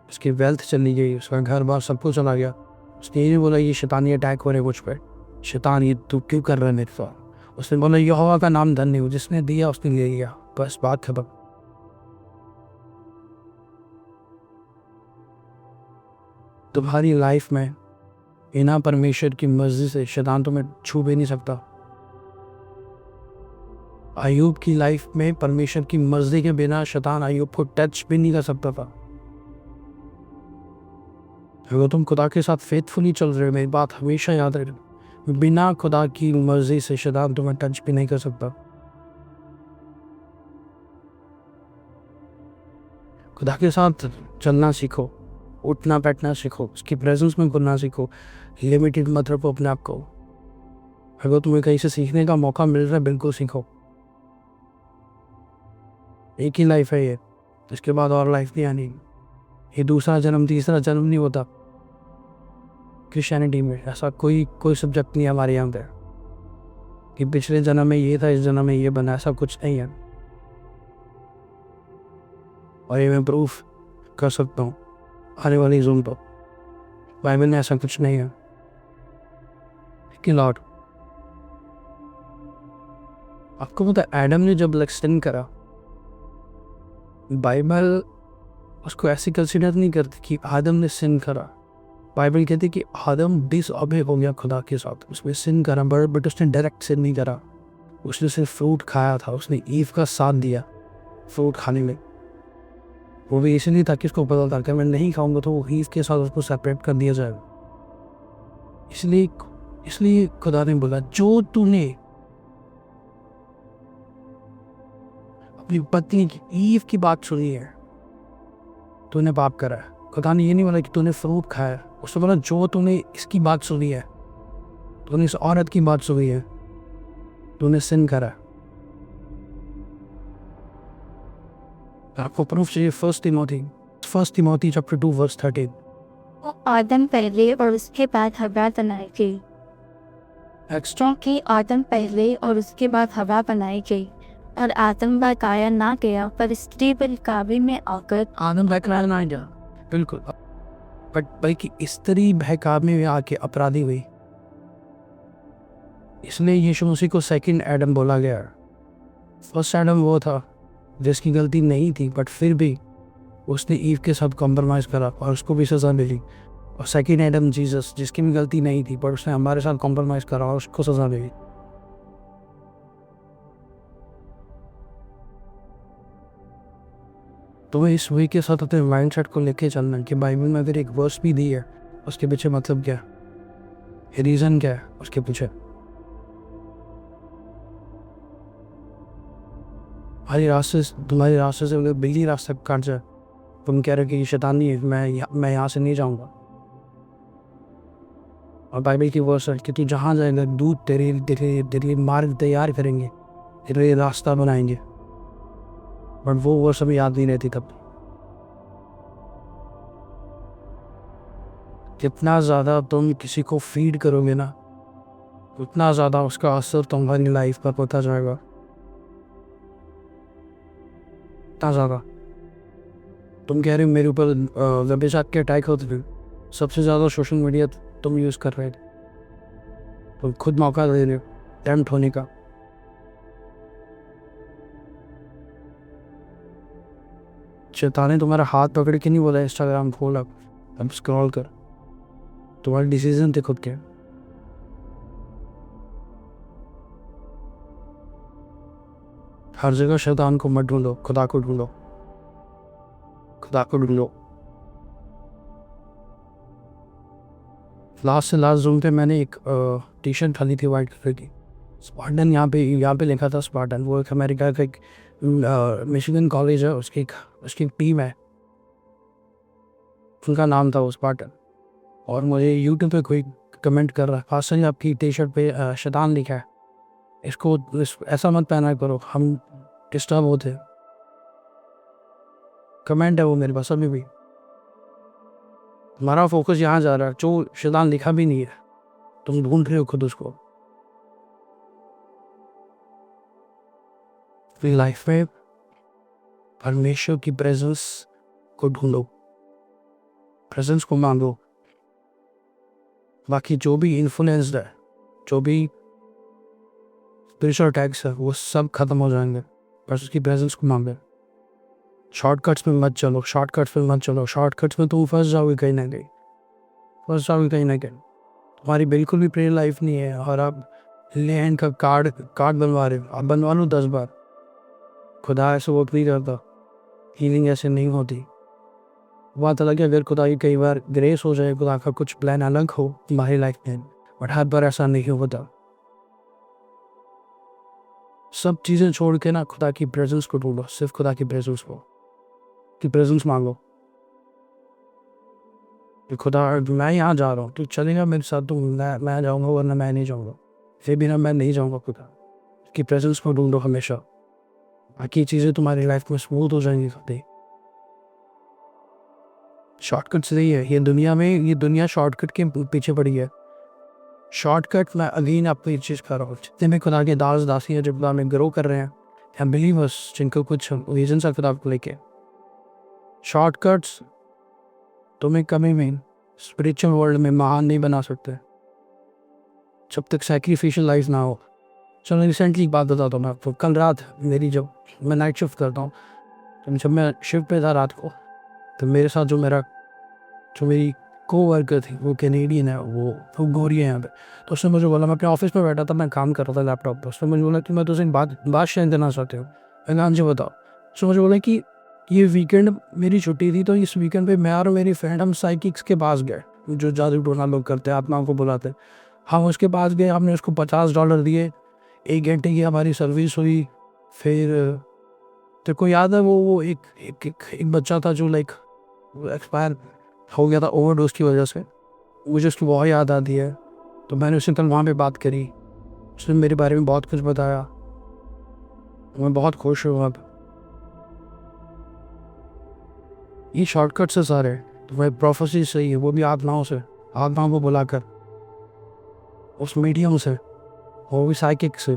उसकी वेल्थ चली गई, उसका घर बार सब कुछ चला गया। उसने ये नहीं बोला ये शैतानी अटैक हो रहे मुझ पर, शैतान ये तू क्यों कर रहा है मेरे साथ। उसने बोला यहोवा का नाम धन्य हो, जिसने दिया उसने ले लिया, बस बात खत्म। तुम्हारी लाइफ में बिना परमेश्वर की मर्जी से शैतान तुम्हें छू भी नहीं सकता। अय्यूब की लाइफ में परमेश्वर की मर्जी के बिना शैतान अय्यूब को टच भी नहीं कर सकता था। अगर तुम खुदा के साथ फेथफुली चल रहे हो, मेरी बात हमेशा याद रहे, बिना खुदा की मर्जी से शैतान तुम्हें टच भी नहीं कर सकता। खुदा के साथ चलना सीखो, उठना बैठना सीखो, उसकी प्रेजेंस में घुलना सीखो, लिमिटेड मत रखो अपने आप को। अगर तुम्हें कहीं से सीखने का मौका मिल रहा है, बिल्कुल सीखो। एक ही लाइफ है ये, इसके बाद और लाइफ नहीं आनी। ये दूसरा जन्म तीसरा जन्म नहीं होता क्रिश्चियनिटी में। ऐसा कोई सब्जेक्ट नहीं है हमारे यहाँ पे कि पिछले जन्म में ये था, इस जन्म में ये बना, ऐसा कुछ नहीं है। और ये मैं प्रूफ कर सकता हूँ आने वाली जूम पर, बाइबल में ऐसा कुछ नहीं है कि लॉर्ड आपको पता है एडम ने जब सिन करा, बाइबल उसको ऐसे कंसिडर नहीं करती कि आदम ने सिन करा। बाइबल कहती कि आदम डिसऑबे हो गया खुदा के साथ, उसमें सिन करा, बट उसने डायरेक्ट सिन नहीं करा। उसने सिर्फ फ्रूट खाया था, उसने ईव का साथ दिया फ्रूट खाने में। वो भी इसलिए था कि उसको पता था कि मैं नहीं खाऊंगा तो वो ईव के साथ उसको सेपरेट कर दिया जाएगा। इसलिए खुदा ने बोला जो तूने अपनी पत्नी की ईव की बात सुनी है तूने पाप करा है। खुदा ने ये नहीं बोला कि तूने फ्रूट खाया है, उसने बोला जो तूने इसकी बात सुनी है, तूने इस औरत की बात सुनी है, तूने सिन करा है। आपको प्रूफ चाहिए? First Timothy chapter 2 verse 13। आदम पहले और उसके बाद हवा बनाई गई। एक्स्ट्रा कि आदम पहले और उसके बाद हवा बनाई गई और आदम बहकाया ना गया, पर स्त्री बहकावे में आकर आदम बहकाया ना गया, बिल्कुल, बट बल्कि स्त्री बहकावे में आके अपराधी हुई। इसलिए यीशु मसीह को सेकंड एडम बोला गया। फर्स्ट एडम वो था जिसकी गलती नहीं थी, बट फिर भी उसने ईव के साथ कॉम्प्रोमाइज़ करा और उसको भी सज़ा मिली। और सेकंड एडम जीसस, जिसकी भी गलती नहीं थी, पर उसने हमारे साथ कॉम्प्रोमाइज़ करा और उसको सज़ा मिली। तो इस वे के साथ अपने माइंडसेट को लेके चलना कि बाइबल में अगर एक वर्स भी दी है, उसके पीछे मतलब क्या है, रीज़न क्या है उसके पीछे। तुम्हारे रास्ते से अगर बिल्ली रास्ते काट जाए, तुम कह रहे हो कि ये शैतानी है, मैं यहाँ से नहीं जाऊँगा। और बाइबल की वर्स है कि तू जहाँ जाएगा दूध तेरे लिए मार्ग तैयार करेंगे, तेरे लिए रास्ता बनाएंगे। बट वो वर्स अभी याद नहीं रहती तब। जितना ज़्यादा तुम किसी को फीड करोगे ना, उतना ज़्यादा उसका असर तुम्हारी लाइफ पर पता जाएगा। इतना ज़्यादा तुम कह रहे हो मेरे ऊपर व्यभिचार के अटैक होते थे, सबसे ज़्यादा सोशल मीडिया तुम यूज़ कर रहे थे, तुम खुद मौका दे रहे हो टेम्प्ट होने का। शैतान ने तुम्हारा हाथ पकड़ के नहीं बोला इंस्टाग्राम खोल, अब स्क्रॉल कर। तुम्हारे डिसीजन थे खुद के। हर जगह शैतान को मत ढूंढो, खुदा को ढूंढो, खुदा को ढूंढो। लास्ट से लास्ट जूम पे मैंने एक टी शर्ट डाली थी वाइट कलर की, स्पार्टन, यहाँ पे लिखा था स्पार्टन। वो एक अमेरिका का एक मिशिगन कॉलेज है, उसकी एक टीम है, उनका नाम था वो स्पार्टन। और मुझे यूट्यूब पे कोई कमेंट कर रहा है, खासकर आपकी टी शर्ट पे शैतान लिखा है, इसको ऐसा मत पहना करो, हम डिस्टर्ब होते। कमेंट है वो मेरे पास अभी भी। हमारा फोकस यहाँ जा रहा है, जो शैतान लिखा भी नहीं है, तुम ढूंढ रहे हो खुद उसको। अपनी लाइफ में परमेश्वर की प्रेजेंस को ढूंढो, प्रेजेंस को मांगो। बाकी जो भी इन्फ्लुएंस है, जो भी स्पिरिचुअल अटैक्स है, वो सब खत्म हो जाएंगे, बस उसकी प्रेजेंस को मांगे। शॉर्टकट्स में मत चलो, शॉर्टकट्स में तुम फंस जाओगे कहीं ना कहीं। तुम्हारी बिल्कुल भी प्रेयर लाइफ नहीं है और आप लैंड का कार्ड बनवा रहे हो, आप बनवा लो 10 बार। खुदा ऐसे वर्क नहीं करता, हीलिंग ऐसे नहीं होती। बात अलग है अगर खुदा की कई बार ग्रेस हो जाए, खुदा का कुछ प्लान अलग हो तुम्हारी लाइफ में, बट हर बार ऐसा नहीं होता। सब चीज़ें छोड़ के ना खुदा की प्रेजेंस को ढूंढो, सिर्फ खुदा की प्रेजेंस मांगो कि खुदा मैं यहाँ जा रहा हूँ, तू चलेगा मेरे साथ, तो मैं जाऊँगा, वरना मैं नहीं जाऊँगा। फिर भी ना मैं नहीं जाऊँगा, खुदा की प्रेजेंस को ढूंढो हमेशा, बाकी चीज़ें तुम्हारी लाइफ में स्मूथ हो जाएंगी। खुद शॉर्टकट सही है ये दुनिया शॉर्टकट के पीछे पड़ी है। शॉर्टकट मैं अगेन आपको ये चीज़ कर रहा हूँ, जितने में खुदा के दासी हैं जो खुदा में ग्रो कर रहे हैं, या बिलीवर्स जिनको कुछ रीजन है खुदा को लेके, शॉर्टकट्स तुम्हें कभी में स्पिरिचुअल वर्ल्ड में महान नहीं बना सकते जब तक सैक्रिफिशियल लाइफ ना हो। चलो रिसेंटली एक बात बताता हूँ मैं आपको। कल रात मेरी, जब मैं नाइट शिफ्ट करता हूँ, तो जब मैं शिफ्ट पे था रात को, तो मेरे साथ जो मेरी कोवर्कर थी, वो कैनेडियन है, वो गोरी है यहाँ पे। तो उसने मुझे बोला, मैं अपने ऑफिस में बैठा था, मैं काम कर रहा था लैपटॉप पर। उसने मुझे बोला कि मैं तुझसे एक बात शेयर करना चाहती हूँ। मैंने कहा, हाँ जी बताओ। उसने मुझे बोला कि ये वीकेंड मेरी छुट्टी थी, तो इस वीकेंड पे मैं और मेरी फ्रेंड हम साइकिक्स के पास गए, जो जादू टोना लोग करते हैं, आत्माओं को बुलाते हैं। हम उसके पास गए, हमने उसको $50 दिए, 1 घंटे की हमारी सर्विस हुई। फिर तेरे को याद है वो एक बच्चा था जो लाइक एक्सपायर हो गया था ओवरडोज की वजह से, मुझे उसकी बहुत याद आती है। तो मैंने उससे कल वहाँ पे बात करी, उसने मेरे बारे में बहुत कुछ बताया, मैं बहुत खुश हूँ। अब ये शॉर्टकट से सारे, तो वह प्रोफेसी सही है, वो भी आत्माओं को बुलाकर, उस मीडियम से, वो भी साइकिक से।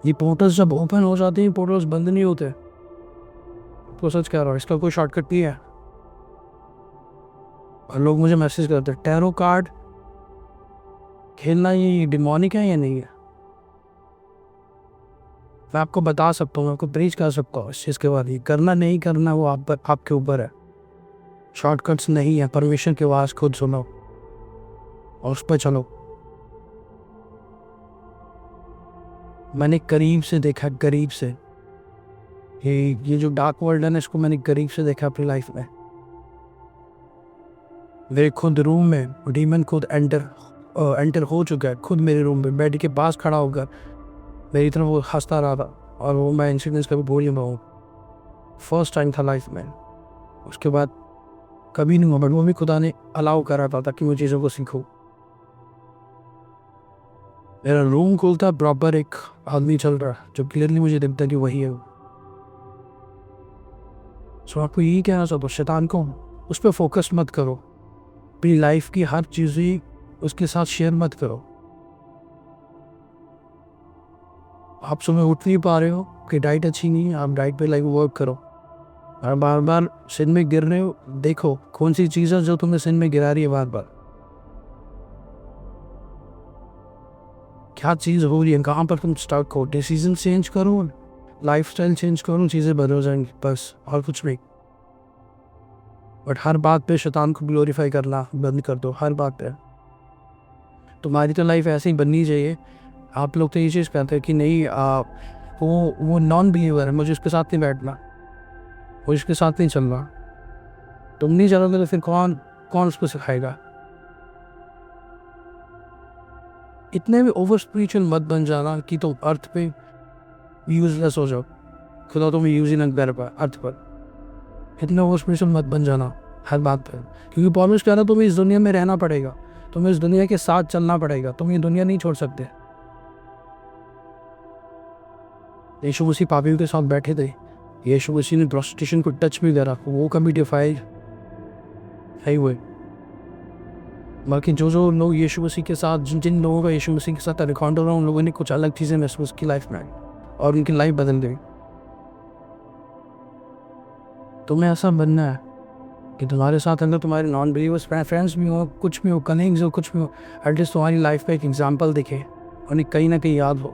ये पोर्टल्स जब ओपन हो जाते हैं, पोर्टल्स बंद नहीं होते। तो सच कह रहा हूँ, इसका कोई शॉर्टकट नहीं है। और लोग मुझे मैसेज करते हैं, टैरो कार्ड खेलना ये डिमोनिक है या नहीं है? मैं आपको बता सकता हूँ, आपको प्रीच कर सकता हूँ इस चीज़ के बारे में। करना नहीं करना वो आपके ऊपर है। शॉर्टकट्स नहीं है, परमिशन की आवाज़ खुद सुनो और उस पर चलो। मैंने करीब से देखा, करीब से, ये जो डार्क वर्ल्ड है ना, इसको मैंने करीब से देखा अपनी लाइफ में। मेरे खुद रूम में डीमन खुद एंटर हो चुका है, खुद मेरे रूम में बेड के पास खड़ा होकर मेरी तरफ वो हंसता रहा था। और वो मैं इंसिडेंस कभी भूल नहीं पाऊँ। फर्स्ट टाइम था लाइफ में, उसके बाद कभी नहीं हुआ। बट वो भी खुदा ने अलाउ करा था ताकि मैं चीज़ों को सीखूँ। मेरा रूम खुलता, प्रॉपर एक आदमी चल रहा है जो क्लियरली मुझे दिखता कि वही है। सो आपको यही कहना चाहता हूँ, शैतान को उस पर फोकस मत करो। अपनी लाइफ की हर चीज़ ही उसके साथ शेयर मत करो। आप सुबह उठ नहीं पा रहे हो कि डाइट अच्छी नहीं है, आप डाइट पे लाइक वर्क करो। और बार बार सिन में गिर रहे हो, देखो कौन सी चीज़ है जो तुम्हें सिन में गिरा रही है बार बार। क्या चीज़ हो रही है, कहाँ पर तुम स्टक हो। डिसीजन चेंज करो, लाइफस्टाइल चेंज करो, चीज़ें बदल जाएंगी, बस और कुछ नहीं। बट हर बात पे शैतान को ग्लोरीफाई करना बंद कर दो। हर बात पे तुम्हारी तो लाइफ ऐसे ही बननी चाहिए। आप लोग तो ये चीज़ कहते हैं कि नहीं, वो नॉन बिलीवर है, मुझे उसके साथ नहीं बैठना, वो इसके साथ नहीं चलना। तुम नहीं चलोगे तो फिर कौन उसको सिखाएगा। इतने भी ओवर स्पिरिचुअल मत बन जाना कि तुम अर्थ पे यूजलेस हो जाओ, खुदा तुम्हें यूज ही ना कर पाए अर्थ पर। इतना ओवर स्पिरिचुअल मत बन जाना हर बात पर, क्योंकि पॉलिश कह रहा तुम्हें इस दुनिया में रहना पड़ेगा, तुम्हें इस दुनिया के साथ चलना पड़ेगा, तुम ये दुनिया नहीं छोड़ सकते। यीशु मसीह पापियों के साथ बैठे थे, यीशु मसीह ने प्रोस्टिट्यूशन को टच भी करा, वो कभी डिफाइड है हुए। बाकी जो लोग यीशु मसीह के साथ, जिन लोगों का यीशु मसीह के साथ एनकाउंटर रहा, उन लोगों ने कुछ अलग चीज़ें महसूस की लाइफ में और उनकी लाइफ बदल गई। तुम्हें ऐसा बनना है कि तुम्हारे साथ अगर तुम्हारे नॉन बिलीवर्स फ्रेंड्स भी हो, कुछ भी हो, कलीग्स हो, कुछ भी हो, एटलीस्ट तुम्हारी लाइफ का एक एग्जाम्पल दिखे, उन्हें कहीं ना कहीं याद हो।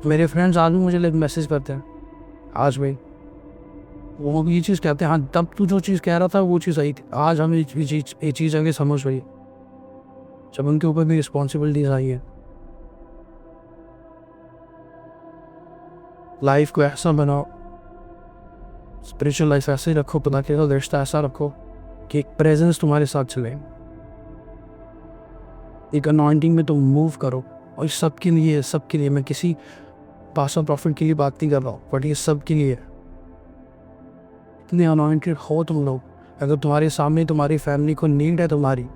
मेरे फ्रेंड्स आज भी मुझे मैसेज करते हैं, आज भी वो ये चीज़ कहते हैं, हाँ तब तू जो चीज़ कह रहा था वो चीज़ सही थी, आज हमें ये चीज़ आगे समझ रही है, जब उनके ऊपर भी रिस्पॉन्सिबिलिटीज आई है। लाइफ को ऐसा बनाओ, स्पिरिचुअल लाइफ ऐसे ही रखो, पता के रिश्ता ऐसा रखो कि एक प्रेजेंस तुम्हारे साथ चले, एक अनॉइंटिंग में तुम मूव करो। और सबके लिए मैं किसी पास्टर प्रॉफिट के लिए बात नहीं कर रहा हूँ, बट ये सब के लिए। इतने अनॉइंटेड हो तुम लोग, अगर तुम्हारे सामने तुम्हारी फैमिली को नीड है, तुम्हारी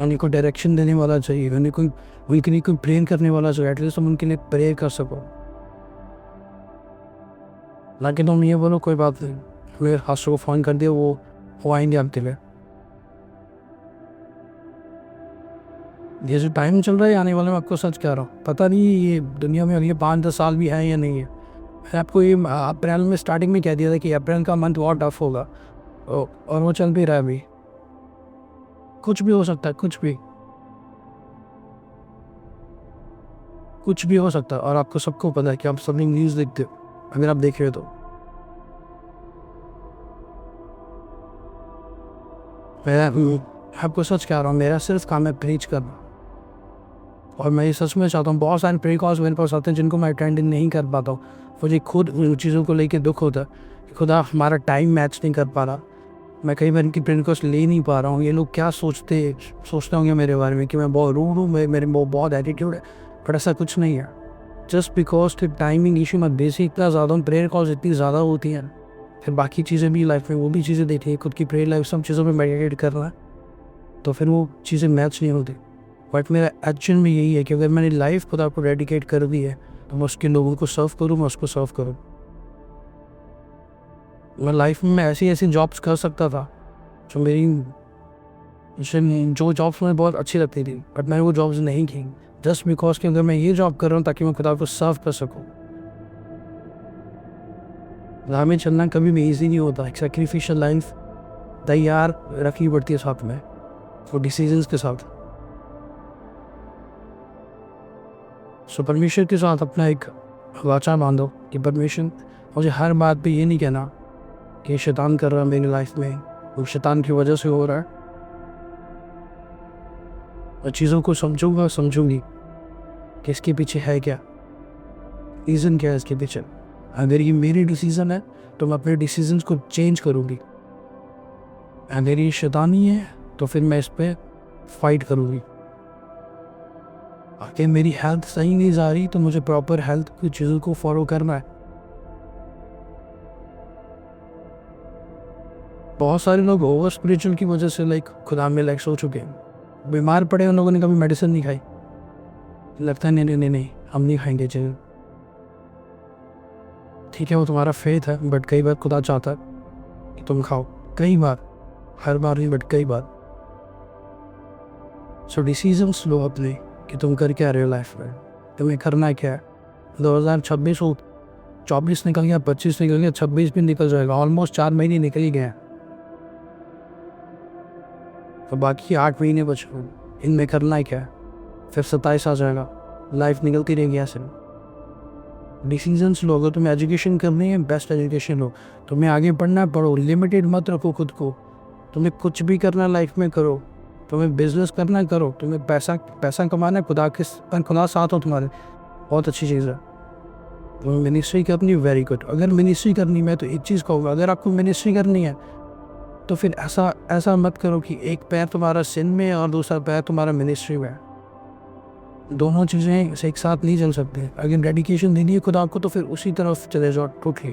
उन्हीं को डायरेक्शन देने वाला चाहिए, उनके लिए कोई प्रेयर करने वाला चाहिए, एटलीस्ट तुम उनके लिए प्रेयर कर सको। ना कि तुम ये बोलो कोई बात नहीं, मेरे हास्टर को फ़ोन कर दिया, वो आएंगे आपके लिए। ये जो टाइम चल रहा है आने वाले में, आपको सच कह रहा हूँ, पता नहीं ये दुनिया में अगले 5-10 साल भी है या नहीं है। मैंने आपको ये अप्रैल में स्टार्टिंग में कह दिया था कि अप्रैल का मंथ बहुत टफ होगा, और वो चल भी रहा है अभी। कुछ भी हो सकता है, कुछ कुछ भी हो सकता है, और आपको सबको पता है कि आप सभी न्यूज़ देखते हो, अगर आप देख रहे हो तो। मैं आपको सच कह रहा हूँ, मेरा सिर्फ काम है प्रीच करना, और मैं ये सच में चाहता हूँ। बहुत सारे प्रे कॉल्स मेरे पास आते हैं जिनको मैं अटेंड नहीं कर पाता हूँ। मुझे खुद उन चीज़ों को लेके दुख होता है कि खुदा हमारा टाइम मैच नहीं कर पा रहा। मैं कई बार इनकी प्रे कॉल्स ले नहीं पा रहा हूँ। ये लोग क्या सोचते होंगे मेरे बारे में कि मैं बहुत रूड हूँ, मेरे बहुत एटीट्यूड है, बट ऐसा कुछ नहीं है। Just because the timing issue मैं बेसिक इतना ज़्यादा, प्रेयर कॉल्स इतनी ज़्यादा होती हैं, फिर बाकी चीज़ें भी लाइफ में वो भी चीज़ें देखनी है, खुद की प्रेयर लाइफ सब चीज़ों में मेडिटेट करना है, तो फिर वो चीज़ें मैच नहीं होती। बट मेरा एक्शन में यही है कि अगर मैंने लाइफ खुदा को डेडिकेट कर दी है तो मैं उसके लोगों को सर्व करूँ, मैं उसको सर्व करूँ। मैं लाइफ में ऐसी ऐसी जॉब्स कर सकता था जो जॉब्स मुझे बहुत अच्छी लगती थी, बट मैंने वो जॉब्स नहीं की, जस्ट बिकॉज कि अगर मैं ये जॉब कर रहा हूँ ताकि मैं खुदा को सर्व कर सकूँ। राह में चलना कभी भी ईजी नहीं होता। एक सेक्रीफिशियल लाइफ तैयार रखनी पड़ती है साथ में, वो डिसीजंस के साथ। सो परमेश्वर के साथ अपना एक वाचा बांधो कि परमेश्वर, मुझे हर बात पे ये नहीं कहना कि शैतान कर रहा है मेरी लाइफ में, वो शैतान की वजह से हो रहा है। मैं चीज़ों को समझूंगी कि इसके पीछे है क्या, रीज़न क्या है इसके पीछे। अगर ये मेरी डिसीज़न है तो मैं अपने डिसीजंस को चेंज करूँगी। अगर ये शैतानी है तो फिर मैं इस पर फाइट करूँगी। अगर मेरी हेल्थ सही नहीं जा रही तो मुझे प्रॉपर हेल्थ की चीज़ों को फॉलो करना है। बहुत सारे लोग ओवर स्पिरिचुअल की वजह से खुदा में सो चुके हैं, बीमार पड़े, उन लोगों ने कभी मेडिसिन नहीं खाई। लगता है नहीं हम नहीं खाएंगे चीज़। ठीक है, वो तुम्हारा फेथ है, बट कई बार खुदा चाहता है कि तुम खाओ, कई बार, हर बार नहीं बट कई बार। सो डिसीजंस लो अपने कि तुम कर क्या रहे हो लाइफ में, तुम्हें करना क्या है। 2026 हो, 24 निकल गया, 25 निकल गया, 26 भी निकल जाएगा, ऑलमोस्ट 4 महीने निकल ही गए, तो बाकी 8 महीने बचे हुए, इनमें करना है क्या है। फिर 27 आ जाएगा, लाइफ निकलती रहेगी ऐसे। डिसीजंस लो। अगर तुम्हें एजुकेशन करनी है, बेस्ट एजुकेशन लो। तुम्हें आगे पढ़ना है, पढ़ो, लिमिटेड मत रखो खुद को। तुम्हें कुछ भी करना लाइफ में करो, तुम्हें बिजनेस करना है करो, तुम्हें पैसा कमाना है, खुदा साथ हो तुम्हारे, बहुत अच्छी चीज़ है। तुम्हें मिनिस्ट्री करनी, वेरी गुड। अगर मिनिस्ट्री करनी, मैं तो एक चीज़ कहूँगा, अगर आपको मिनिस्ट्री करनी है तो फिर ऐसा मत करो कि एक पैर तुम्हारा सिन में और दूसरा पैर तुम्हारा मिनिस्ट्री में। दोनों चीज़ें एक साथ नहीं चल सकते। अगर डेडिकेशन देनी है खुदा आपको तो फिर उसी तरफ चले जाओ totally.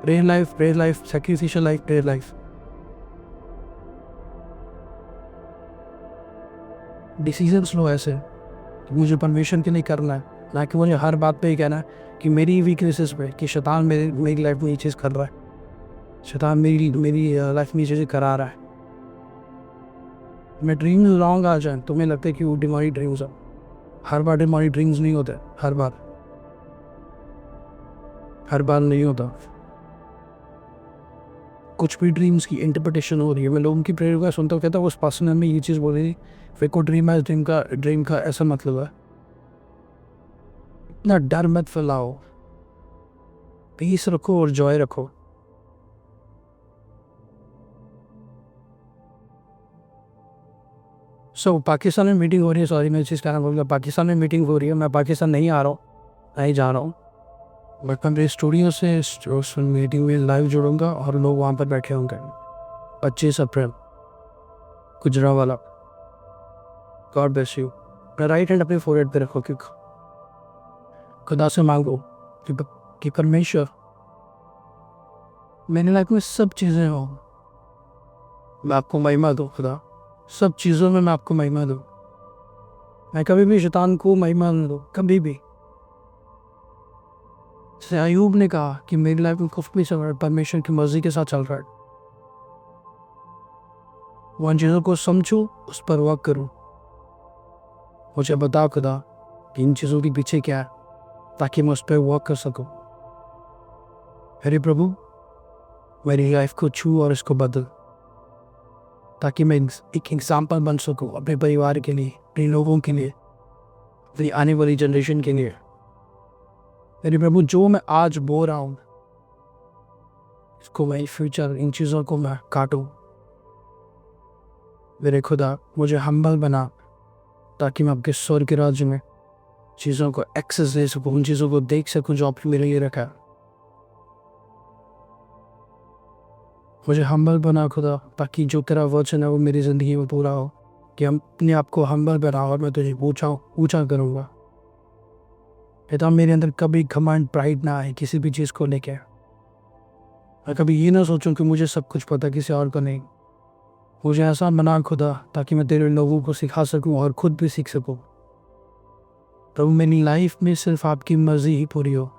Prayer life, sacrificial life, prayer life. Decisions लो ऐसे कि मुझे परमेश्वर के लिए करना है, ना कि मुझे हर बात पे ही कहना है कि मेरी वीकनेसेस पे कि शैतान मेरी लाइफ में ये चीज़ कर रहा है, शैतान मेरी लाइफ में ये चीज़ें करा रहा है। मैं ड्रीम लॉन्ग आ जाए, तुम्हें लगता है कि वो डिमोनिक ड्रीम्स है, हर बार डिमोनिक ड्रीम्स नहीं होते, हर बार नहीं होता। कुछ भी ड्रीम्स की इंटरप्रिटेशन हो रही है। मैं लोगों की प्रेयर का सुनता हूँ, कहता है उस पर्सन में ये चीज़ बोल रही थी, फिर को ड्रीम है, ड्रीम का ऐसा मतलब है। इतना डर मत फैलाओ, पीस रखो और जॉय रखो। पाकिस्तान में मीटिंग हो रही है, सॉरी मैं चीज़ कहना बोलूँगा, पाकिस्तान में मीटिंग हो रही है। मैं पाकिस्तान नहीं आ रहा हूँ, नहीं जा रहा हूँ, बट मैं मेरे स्टूडियो से उस मीटिंग में लाइव जुड़ूंगा और लोग वहाँ पर बैठे होंगे। 25 अप्रैल गुजरावाला। God bless you. अपना राइट हैंड अपने फोरहेड पे रखो, क्योंकि खुदा से मांगो कि परमेश्वर मेरी लाइफ में सब चीज़ें हो, मैं आपको महिमा दूँ। खुदा सब चीज़ों में मैं आपको महिमा दूँ, मैं कभी भी शैतान को महिमा न दूँ, कभी भी। जैसे अयूब ने कहा कि मेरी लाइफ में कुछ भी चल रहा है परमेश्वर की मर्जी के साथ चल रहा है, वो उन चीज़ों को समझूँ, उस पर वर्क करूँ। मुझे बताओ खुदा कि इन चीज़ों के पीछे क्या है, ताकि मैं उस पर वर्क कर सकूँ। मेरे प्रभु मेरी लाइफ को छू और इसको बदल, ताकि मैं एक एग्जाम्पल बन सकूँ अपने परिवार के लिए, अपने लोगों के लिए, अपनी आने वाली जनरेशन के लिए। मेरे प्रभु, जो मैं आज बो रहा हूँ इसको मैं फ्यूचर इन चीज़ों को मैं काटूँ। मेरे खुदा, मुझे हम्बल बना ताकि मैं आपके स्वर्ग के राज्य में चीज़ों को एक्सेस दे सकूँ, उन चीज़ों को देख सकूँ जो आपने मेरे लिए रखा है। मुझे हम्बल बना खुदा, ताकि जो तेरा वचन है वो मेरी ज़िंदगी में पूरा हो, कि हम अपने आप को हम्बल बना और मैं तुझे ऊंचा करूँगा। पिता, मेरे अंदर कभी घमंड, प्राइड ना आए किसी भी चीज़ को लेके। मैं कभी ये ना सोचूं कि मुझे सब कुछ पता, किसी और को नहीं। मुझे ऐसा बना खुदा ताकि मैं तेरे लोगों को सिखा सकूं और खुद भी सीख सकूं। प्रभु, मेरी लाइफ में सिर्फ आपकी मर्जी ही पूरी हो,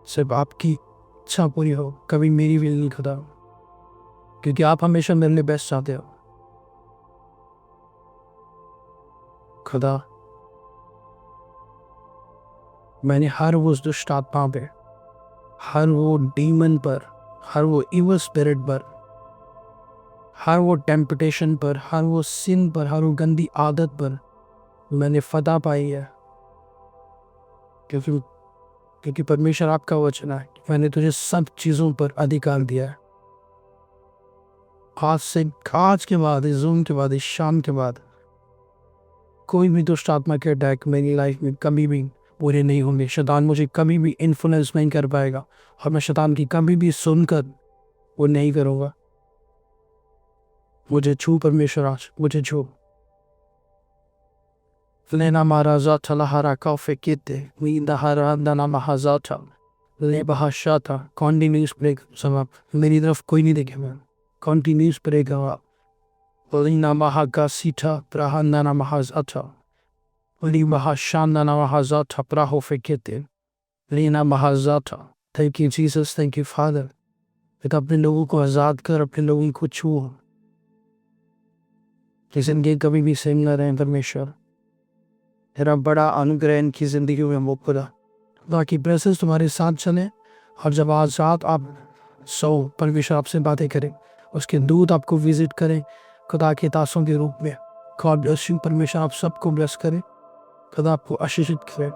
सिर्फ आपकी इच्छा पूरी हो, कभी मेरी विल नहीं खुदा, क्योंकि आप हमेशा मेरे लिए बेस्ट चाहते हो। खुदा, मैंने हर वो दुष्ट आत्मा पे, हर वो डीमन पर, हर वो इविल स्पिरिट पर, हर वो टेम्पटेशन पर, हर वो सिन पर, हर वो गंदी आदत पर मैंने फतह पाई है, क्योंकि परमेश्वर आपका वचन है, मैंने तुझे सब चीज़ों पर अधिकार दिया है। आज के बाद, इस जूम के बाद, इस शाम के बाद कोई भी दुष्ट आत्मा के अटैक मेरी लाइफ में कभी भी पूरे नहीं होंगे। शैतान मुझे कभी भी इन्फ्लुएंस नहीं कर पाएगा और मैं शैतान की कभी भी सुनकर वो नहीं करूँगा। मुझे छू परमेश्वर, आज मुझे छू। Lena marazata la haraka fekite, linda haranda na mahazata, le bahashata, continuous break sama, मेरी तरफ कोई नहीं देखेगा, continuous break up, Lina mahagasita, prahanda na mahazata, Li bahashanda na mahazata, praho fekite, Lina mahazata. Thank you Jesus, thank you Father. पिता, अपने लोगों को आज़ाद कर, अपने लोगों को छू, जिंदगी कभी भी सेम न रहे परमेश्वर। तेरा बड़ा अनुग्रह इनकी ज़िंदगी में वो खुदा, ताकि प्रेसेस तुम्हारे साथ चले, और जब आज रात आप सो परमेश्वर आपसे बातें करें, उसके दूत आपको विजिट करें खुदा के दासों के रूप में। God bless you. परमेश्वर आप सबको ब्लेस करें, खुदा आपको आशीषित करे।